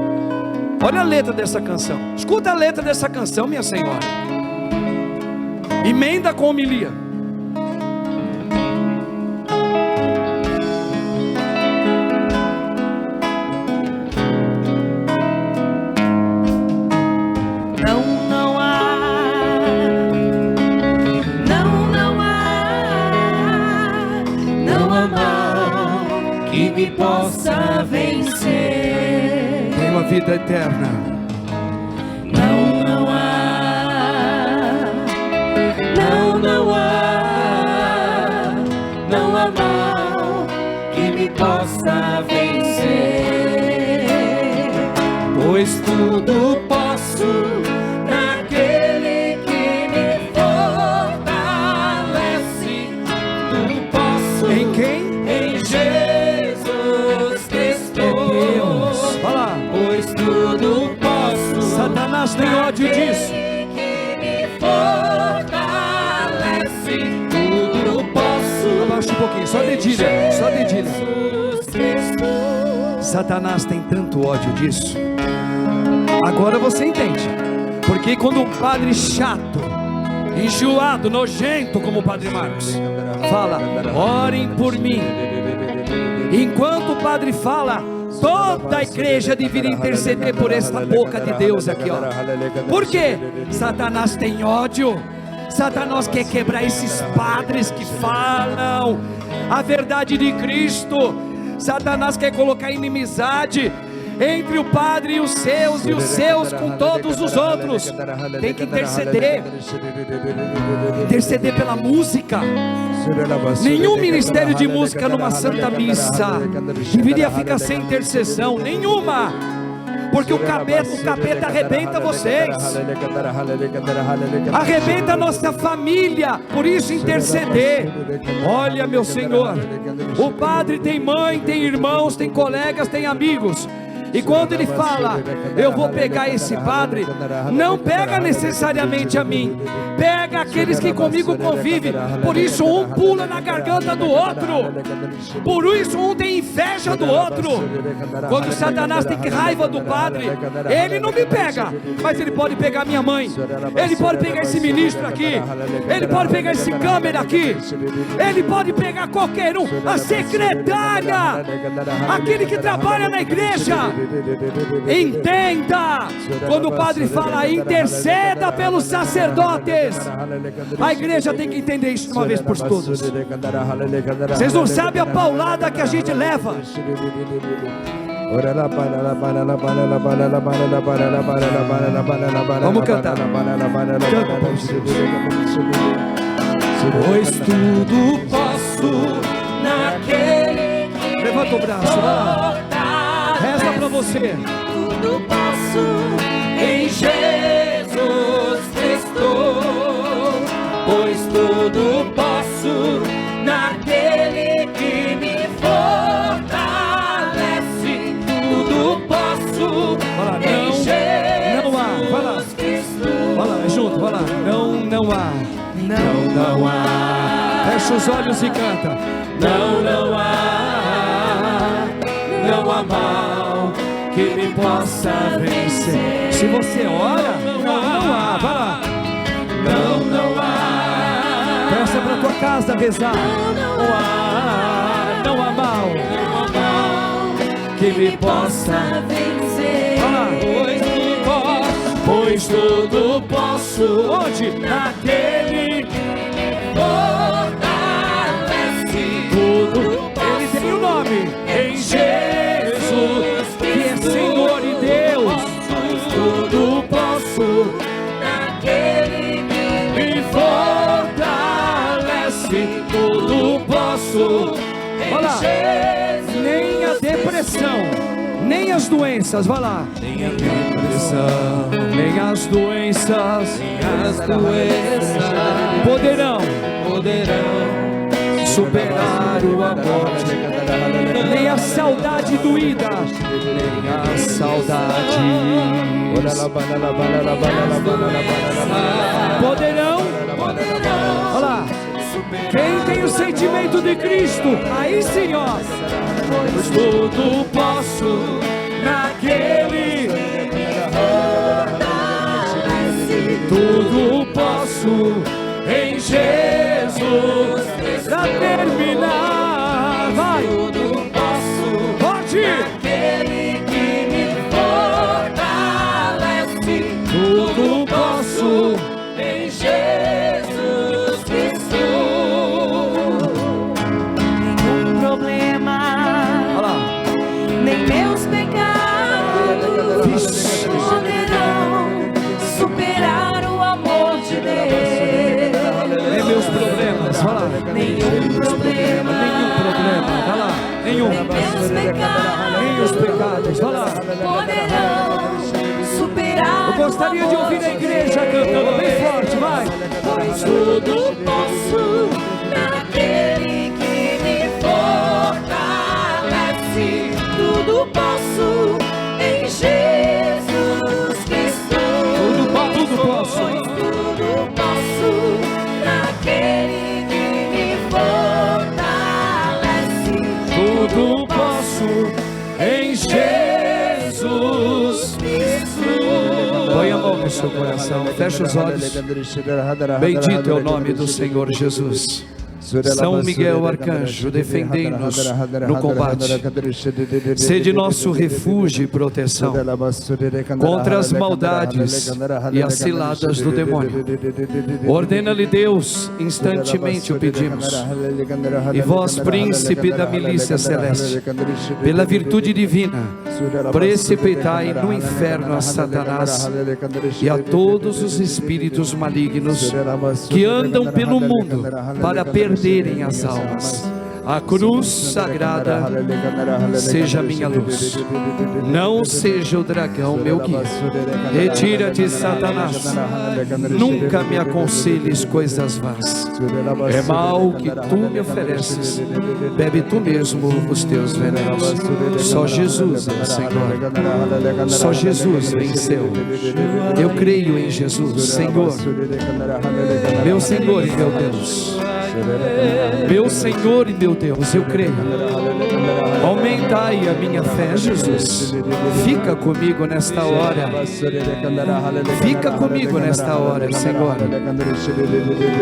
Olha a letra dessa canção. Escuta a letra dessa canção, minha senhora. Emenda com homilia. Que possa vencer. Tem uma vida eterna. Não há mal que me possa vencer, pois tudo posso naquele que me fortalece. Tudo posso em quem? Em Jesus Cristo. Deus. Vai lá. Pois tudo posso. Satanás tem ódio disso. Que me fortalece. Tudo posso. Abaixa um pouquinho, só dedilha. Só dedilha. Jesus Cristo. Satanás tem tanto ódio disso. Agora você entende. Porque quando um padre chato, enjoado, nojento como o Padre Marcos fala, orem por mim. Enquanto o padre fala, toda a igreja deveria interceder por esta boca de Deus aqui, ó. Por quê? Satanás tem ódio. Satanás quer quebrar esses padres que falam a verdade de Cristo. Satanás quer colocar inimizade entre o padre e os seus com todos os outros. Tem que interceder. Interceder pela música. Nenhum ministério de música numa santa missa deveria ficar sem intercessão. Nenhuma. Porque o capeta arrebenta vocês, arrebenta a nossa família. Por isso interceder. Olha, meu Senhor, o padre tem mãe, tem irmãos, tem colegas, tem amigos. E quando ele fala, eu vou pegar esse padre, não pega necessariamente a mim, pega aqueles que comigo convivem. Por isso um pula na garganta do outro, por isso um tem inveja do outro. Quando Satanás tem raiva do padre, ele não me pega, mas ele pode pegar minha mãe, ele pode pegar esse ministro aqui, ele pode pegar esse câmera aqui, ele pode pegar qualquer um, a secretária, aquele que trabalha na igreja. Entenda, quando o padre fala, interceda pelos sacerdotes. A igreja tem que entender isso de uma vez por todas. Vocês não sabem a paulada que a gente leva. Vamos cantar. Pois tudo posso naquele que levanta o braço, vai lá. Reza pra você. Tudo posso em Jesus Cristo. Pois tudo posso naquele que me fortalece. Tudo posso em Jesus Cristo. Vai lá, junto, vai lá. Não há. Não há. Fecha os olhos e canta. Não há mal que me possa vencer. Se você ora, não há. Vai lá. Não há. Peça para tua casa rezar. Não há mal que me possa vencer. Pois tudo posso. Onde? Naquele que me fortalece. Tudo Ele tem o nome. em Jesus, Que é Senhor e Deus. tudo posso naquele que me fortalece. Tudo posso Vai lá. em Jesus. Nem a depressão, nem as doenças, vai lá. Nem a depressão, Nem as doenças as doenças poderão superar o amor, nem a saudade doída, nem a saudade. poderão. Olha lá. Quem tem o sentimento de Cristo, aí sim, ó. pois tudo posso naquele tudo posso em Jesus. Pra terminar, vai. Tudo posso Forte. naquele que me fortalece. Tudo posso em Jesus Cristo. Nenhum problema, Olha lá. nem meus pecados poderão superar o amor de Deus. Nem meus problemas, vai lá. Nenhum problema, Vai lá. Nenhum. nem meus Nem os pecados, vai lá. poderão superar. Eu gostaria de ouvir a igreja cantando bem forte, vai. Pois tudo posso naquele que me fortalece. Tudo posso em Jesus Cristo. Tudo posso. Pois tudo posso naquele que me fortalece. Tudo posso em Jesus Cristo. Põe a mão no seu coração, fecha os olhos. Bendito é o nome do Senhor Jesus. São Miguel Arcanjo, defendei-nos no combate. Sede nosso refúgio e proteção contra as maldades e as ciladas do demônio. Ordena-lhe Deus, instantemente o pedimos. E vós, príncipe da milícia celeste, pela virtude divina, precipitai no inferno a Satanás e a todos os espíritos malignos que andam pelo mundo para perderem as almas. A cruz sagrada seja minha luz, não seja o dragão meu guia. Retira-te, Satanás, nunca me aconselhes coisas vãs. É mal que tu me ofereces, bebe tu mesmo os teus venenos. Só Jesus é o Senhor, só Jesus venceu. Eu creio em Jesus, Senhor, meu Senhor e meu Deus. Meu Senhor e meu Deus, eu creio. Aumentai a minha fé, Jesus. Fica comigo nesta hora. Fica comigo nesta hora, Senhor.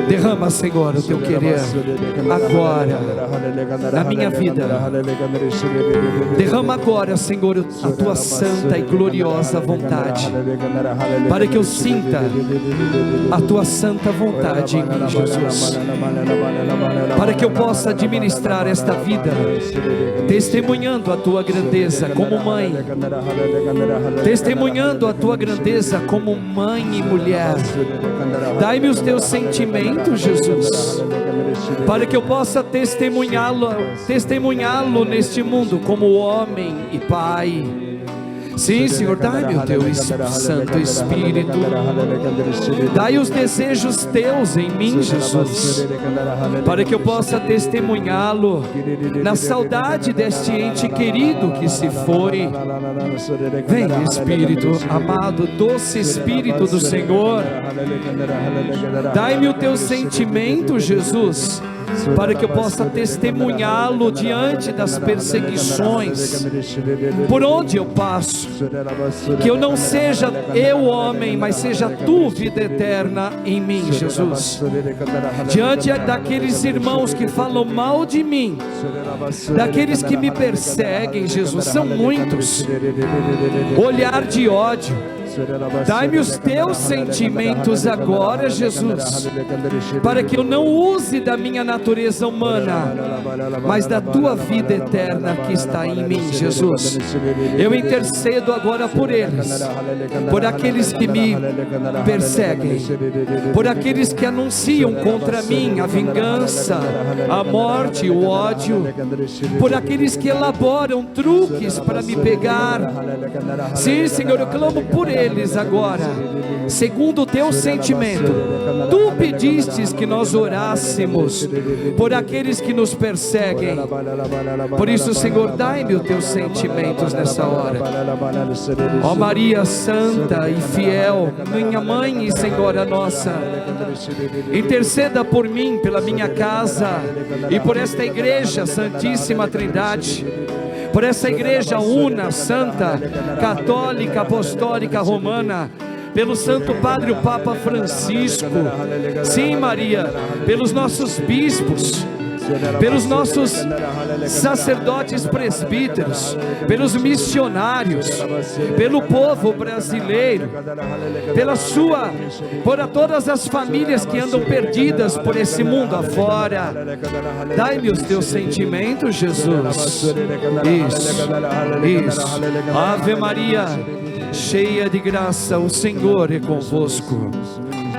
Derrama, Senhor, o teu querer agora na minha vida. Derrama agora, Senhor, a tua santa e gloriosa vontade, para que eu sinta a tua santa vontade em mim, Jesus. Para que eu possa administrar esta vida, testemunhando a tua grandeza como mãe, testemunhando a tua grandeza como mãe e mulher. Dai-me os teus sentimentos, Jesus, para que eu possa testemunhá-lo neste mundo como homem e pai. Sim, Senhor, dai-me o teu Santo Espírito. Dai os desejos teus em mim, Jesus, para que eu possa testemunhá-lo na saudade deste ente querido que se foi. Vem, Espírito amado, doce Espírito do Senhor. Dai-me o teu sentimento, Jesus, para que eu possa testemunhá-lo diante das perseguições, por onde eu passo, que eu não seja eu homem, mas seja tu vida eterna em mim, Jesus. Diante daqueles irmãos que falam mal de mim, daqueles que me perseguem, Jesus, são muitos, olhar de ódio, dai-me os teus sentimentos agora, Jesus, para que eu não use da minha natureza humana, mas da tua vida eterna que está em mim, Jesus. Eu intercedo agora por eles, por aqueles que me perseguem, por aqueles que anunciam contra mim a vingança, a morte, o ódio, por aqueles que elaboram truques para me pegar. Sim, Senhor, eu clamo por eles agora, segundo o teu sentimento. Tu pedistes que nós orássemos por aqueles que nos perseguem. Por isso, Senhor, dai-me os teus sentimentos nessa hora. Ó Maria Santa e fiel, minha mãe e Senhora nossa, interceda por mim, pela minha casa e por esta igreja Santíssima Trindade, por essa igreja una, santa, católica, apostólica, romana, pelo Santo Padre o Papa Francisco. Sim, Maria, pelos nossos bispos, pelos nossos sacerdotes presbíteros, pelos missionários, pelo povo brasileiro, por todas as famílias que andam perdidas por esse mundo afora. Dai-me os teus sentimentos, Jesus. Isso. Ave Maria, cheia de graça, o Senhor é convosco.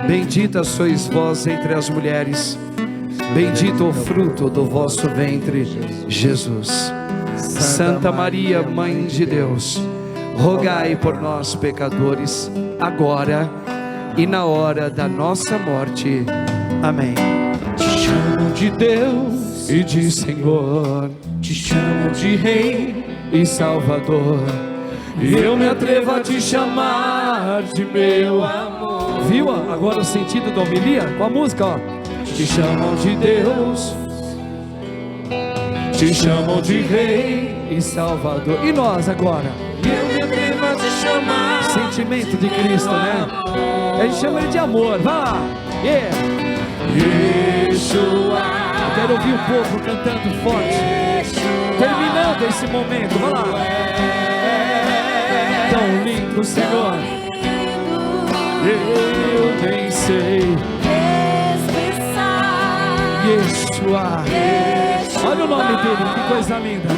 Bendita sois vós entre as mulheres, bendito o fruto do vosso ventre, Jesus. Santa Maria, Mãe de Deus, rogai por nós pecadores, agora e na hora da nossa morte. Amém. Te chamo de Deus e de Senhor, te chamo de Rei e Salvador, e eu me atrevo a te chamar de meu amor. Viu agora o sentido da homilia? Com a música, ó. Te chamam de Deus, te chamam de Rei e Salvador. E nós agora? Eu me atrevo a te chamar. Sentimento de Cristo, né? A gente chama ele de amor. Vai lá. Yeah. Yeshua. Eu quero ouvir o povo cantando forte. Yeshua. Terminando esse momento. Vai lá. Tão lindo, Senhor. Eu nem sei. Yeshua. Olha o nome dele, que coisa linda.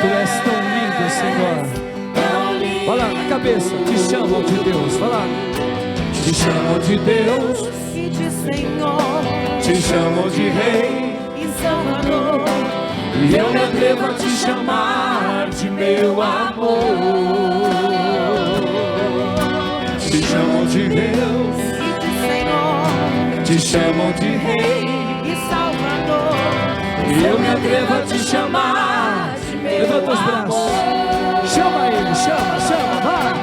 Tu és tão lindo, Senhor. Olha lá, na cabeça, te chamam de Deus. Olha lá. Te chamam de Deus e de Senhor, te chamam de Rei e Salvador, e eu me atrevo a te chamar de meu amor. Te chamam de Deus e de Senhor, te chamam de Rei e Salvador, e eu me atrevo a te chamar de meu amor. Levanta os braços, chama ele, chama, vai.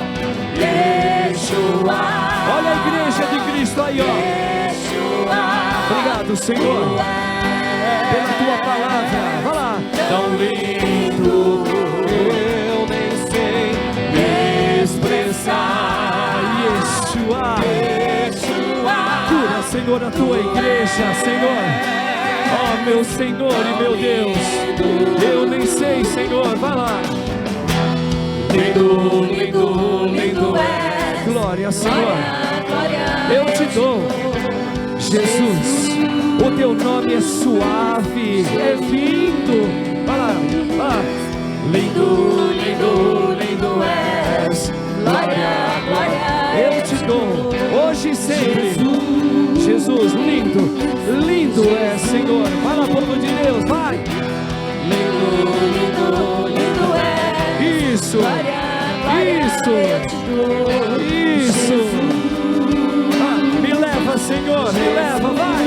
Yeshua. Olha a igreja de Cristo aí, ó. Yeshua. Obrigado, Senhor, pela tua palavra. Vai lá. Tão lindo, eu nem sei me expressar. Yeshua. Cura, Senhor, a tua igreja, Senhor. Ó, meu Senhor e meu Deus, eu nem sei, Senhor. Vai lá. Lindo, lindo, lindo é. Glória, Senhor. Eu te dou, Jesus. O teu nome é suave, é lindo. Vai lá, vai lá. Lindo, lindo, lindo és. Glória, glória. Eu te dou, hoje e sempre. Jesus, lindo, lindo é, Senhor. Vai lá, povo de Deus, vai. Lindo, lindo, lindo é. Isso, isso. Ah, me leva, Senhor, me leva, vai.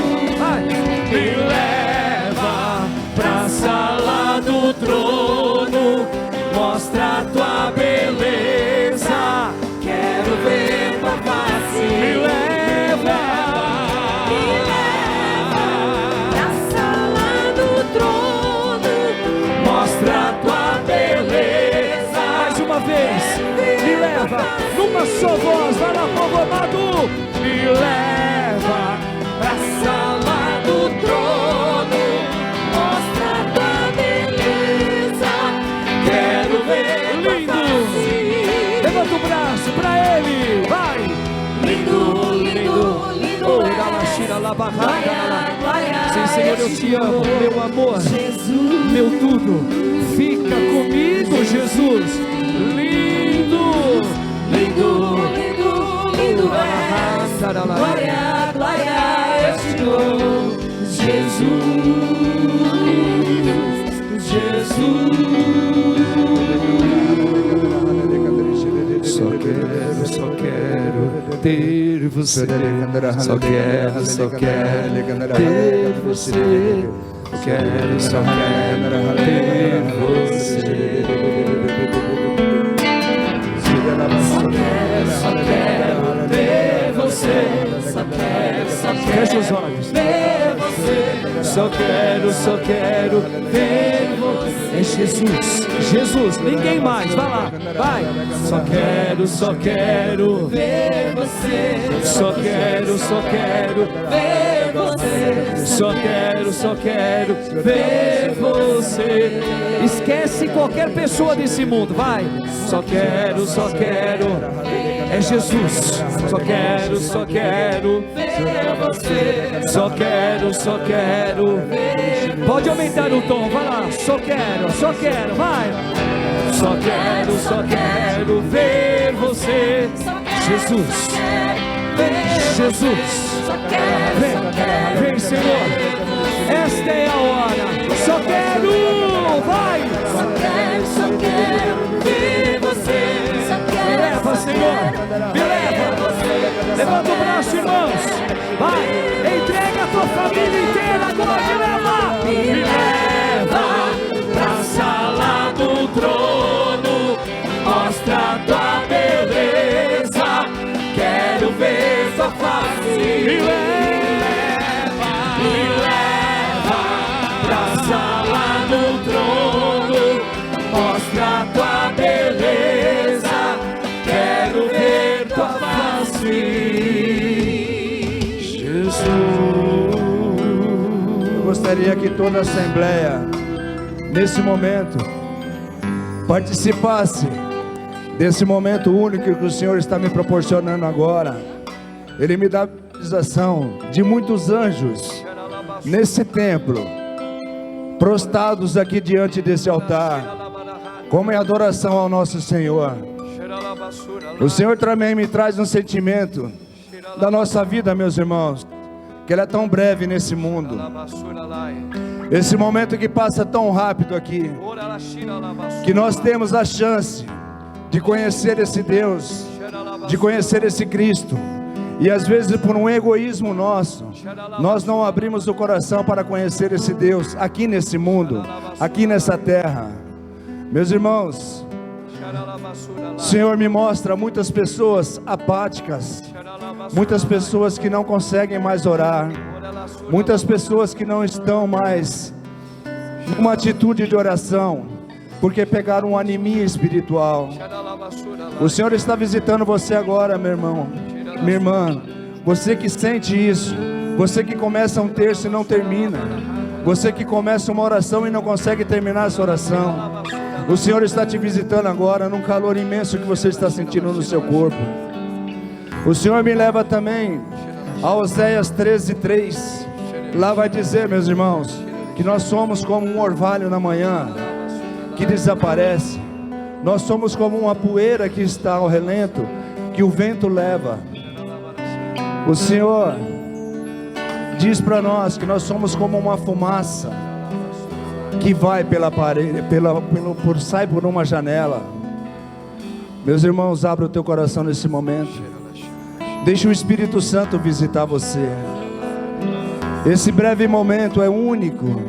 Me leva pra sala do trono, mostra a tua beleza. Quero ver tua face. Me leva pra sua voz, vai lá, povo amado. Me leva pra sala do trono, mostra tua beleza, quero ver tua face. Levanta o braço pra ele, vai. Lindo, lindo, lindo Oh, és. Sim, Senhor, eu te amo, meu amor, meu tudo. Fica comigo, Jesus. Lindo, Lindo, lindo, lindo és. Glória, glória, eu te dou. Jesus, Só quero ter você. Só quero ter você. Só quero ter você. só quero ver você. Só quero Fecha os olhos. ver você. Só quero ver você. É Jesus, Jesus, ninguém mais, vai lá, vai. Só quero Ver você. Só quero Ver você. Só quero ver você. Esquece qualquer pessoa desse mundo, vai. Só quero. É Jesus. Só quero. Ver você. Só quero. Pode aumentar o tom, vai lá. Só quero, vai. Só quero ver você. Jesus. Vem, Senhor. Esta é a hora. Só quero, vai. Só quero ver você. Me leva, Senhor. Me leva. Levanta o braço, irmãos. Vai. Entrega a tua família inteira agora. Me leva pra sala do trono. Mostra a tua beleza. Quero ver tua face. Me leva pra sala do trono. Mostra a tua beleza. Quero ver tua face. Eu gostaria que toda a Assembleia, nesse momento, participasse desse momento único que o Senhor está me proporcionando agora. Ele me dá a visualização de muitos anjos nesse templo, prostrados aqui diante desse altar, como em adoração ao nosso Senhor. O Senhor também me traz um sentimento da nossa vida, meus irmãos, que ela é tão breve nesse mundo. Esse momento que passa tão rápido aqui, que nós temos a chance de conhecer esse Deus, de conhecer esse Cristo. E às vezes por um egoísmo nosso, nós não abrimos o coração para conhecer esse Deus aqui nesse mundo, aqui nessa terra. Meus irmãos, o Senhor me mostra muitas pessoas apáticas, muitas pessoas que não conseguem mais orar, muitas pessoas que não estão mais numa atitude de oração, porque pegaram uma anemia espiritual. O Senhor está visitando você agora, meu irmão, minha irmã. Você que sente isso, você que começa um terço e não termina, você que começa uma oração e não consegue terminar essa oração, o Senhor está te visitando agora num calor imenso que você está sentindo no seu corpo. O Senhor me leva também a Oséias 13:3. Lá vai dizer, meus irmãos, que nós somos como um orvalho na manhã que desaparece. Nós somos como uma poeira que está ao relento, que o vento leva. O Senhor diz para nós que nós somos como uma fumaça que vai pela parede, sai por uma janela. Meus irmãos, abra o teu coração nesse momento. Deixe o Espírito Santo visitar você. Esse breve momento é único.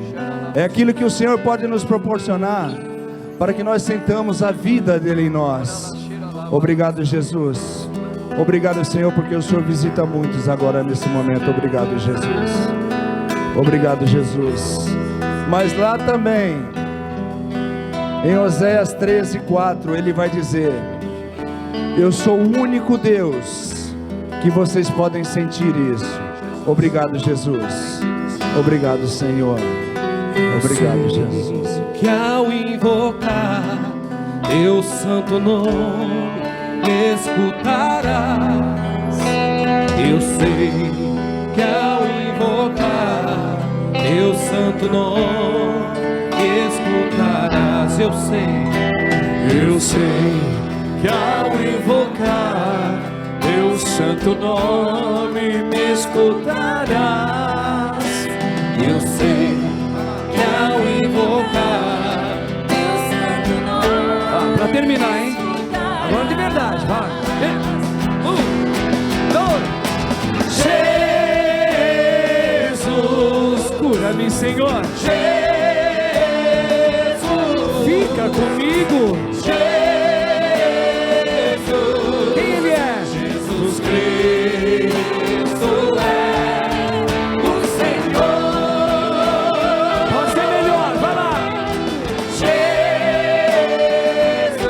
É aquilo que o Senhor pode nos proporcionar para que nós sentamos a vida dele em nós. Obrigado, Jesus. Obrigado, Senhor, porque o Senhor visita muitos agora nesse momento. Obrigado, Jesus. Obrigado, Jesus. Mas lá também, em Oséias 13:4, ele vai dizer Eu sou o único Deus que vocês podem sentir isso. Obrigado, Jesus. Obrigado, Senhor. Obrigado, Jesus. Que ao invocar teu santo nome me escutarás. Eu sei que ao invocar teu santo nome me escutarás. Eu sei que ao invocar teu santo nome me escutarás. Eu sei que ao invocar Teu santo nome. pra terminar, hein? Agora de verdade, vai. 1, 2. Jesus, cura-me, Senhor. Jesus, fica comigo. Jesus, quem Ele é? Jesus Cristo é o Senhor. Pode ser melhor, vai lá. Jesus Cristo é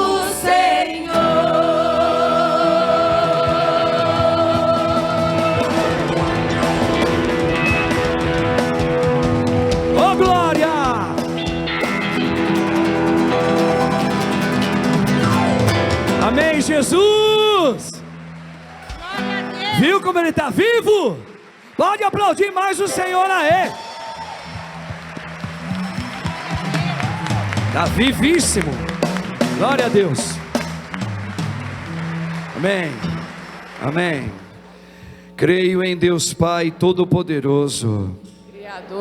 o Senhor. Ô glória! Amém, Jesus! Viu como Ele está vivo? Pode aplaudir mais o Senhor aí. Está vivíssimo. Glória a Deus. Amém. Amém. Creio em Deus Pai Todo-Poderoso, Criador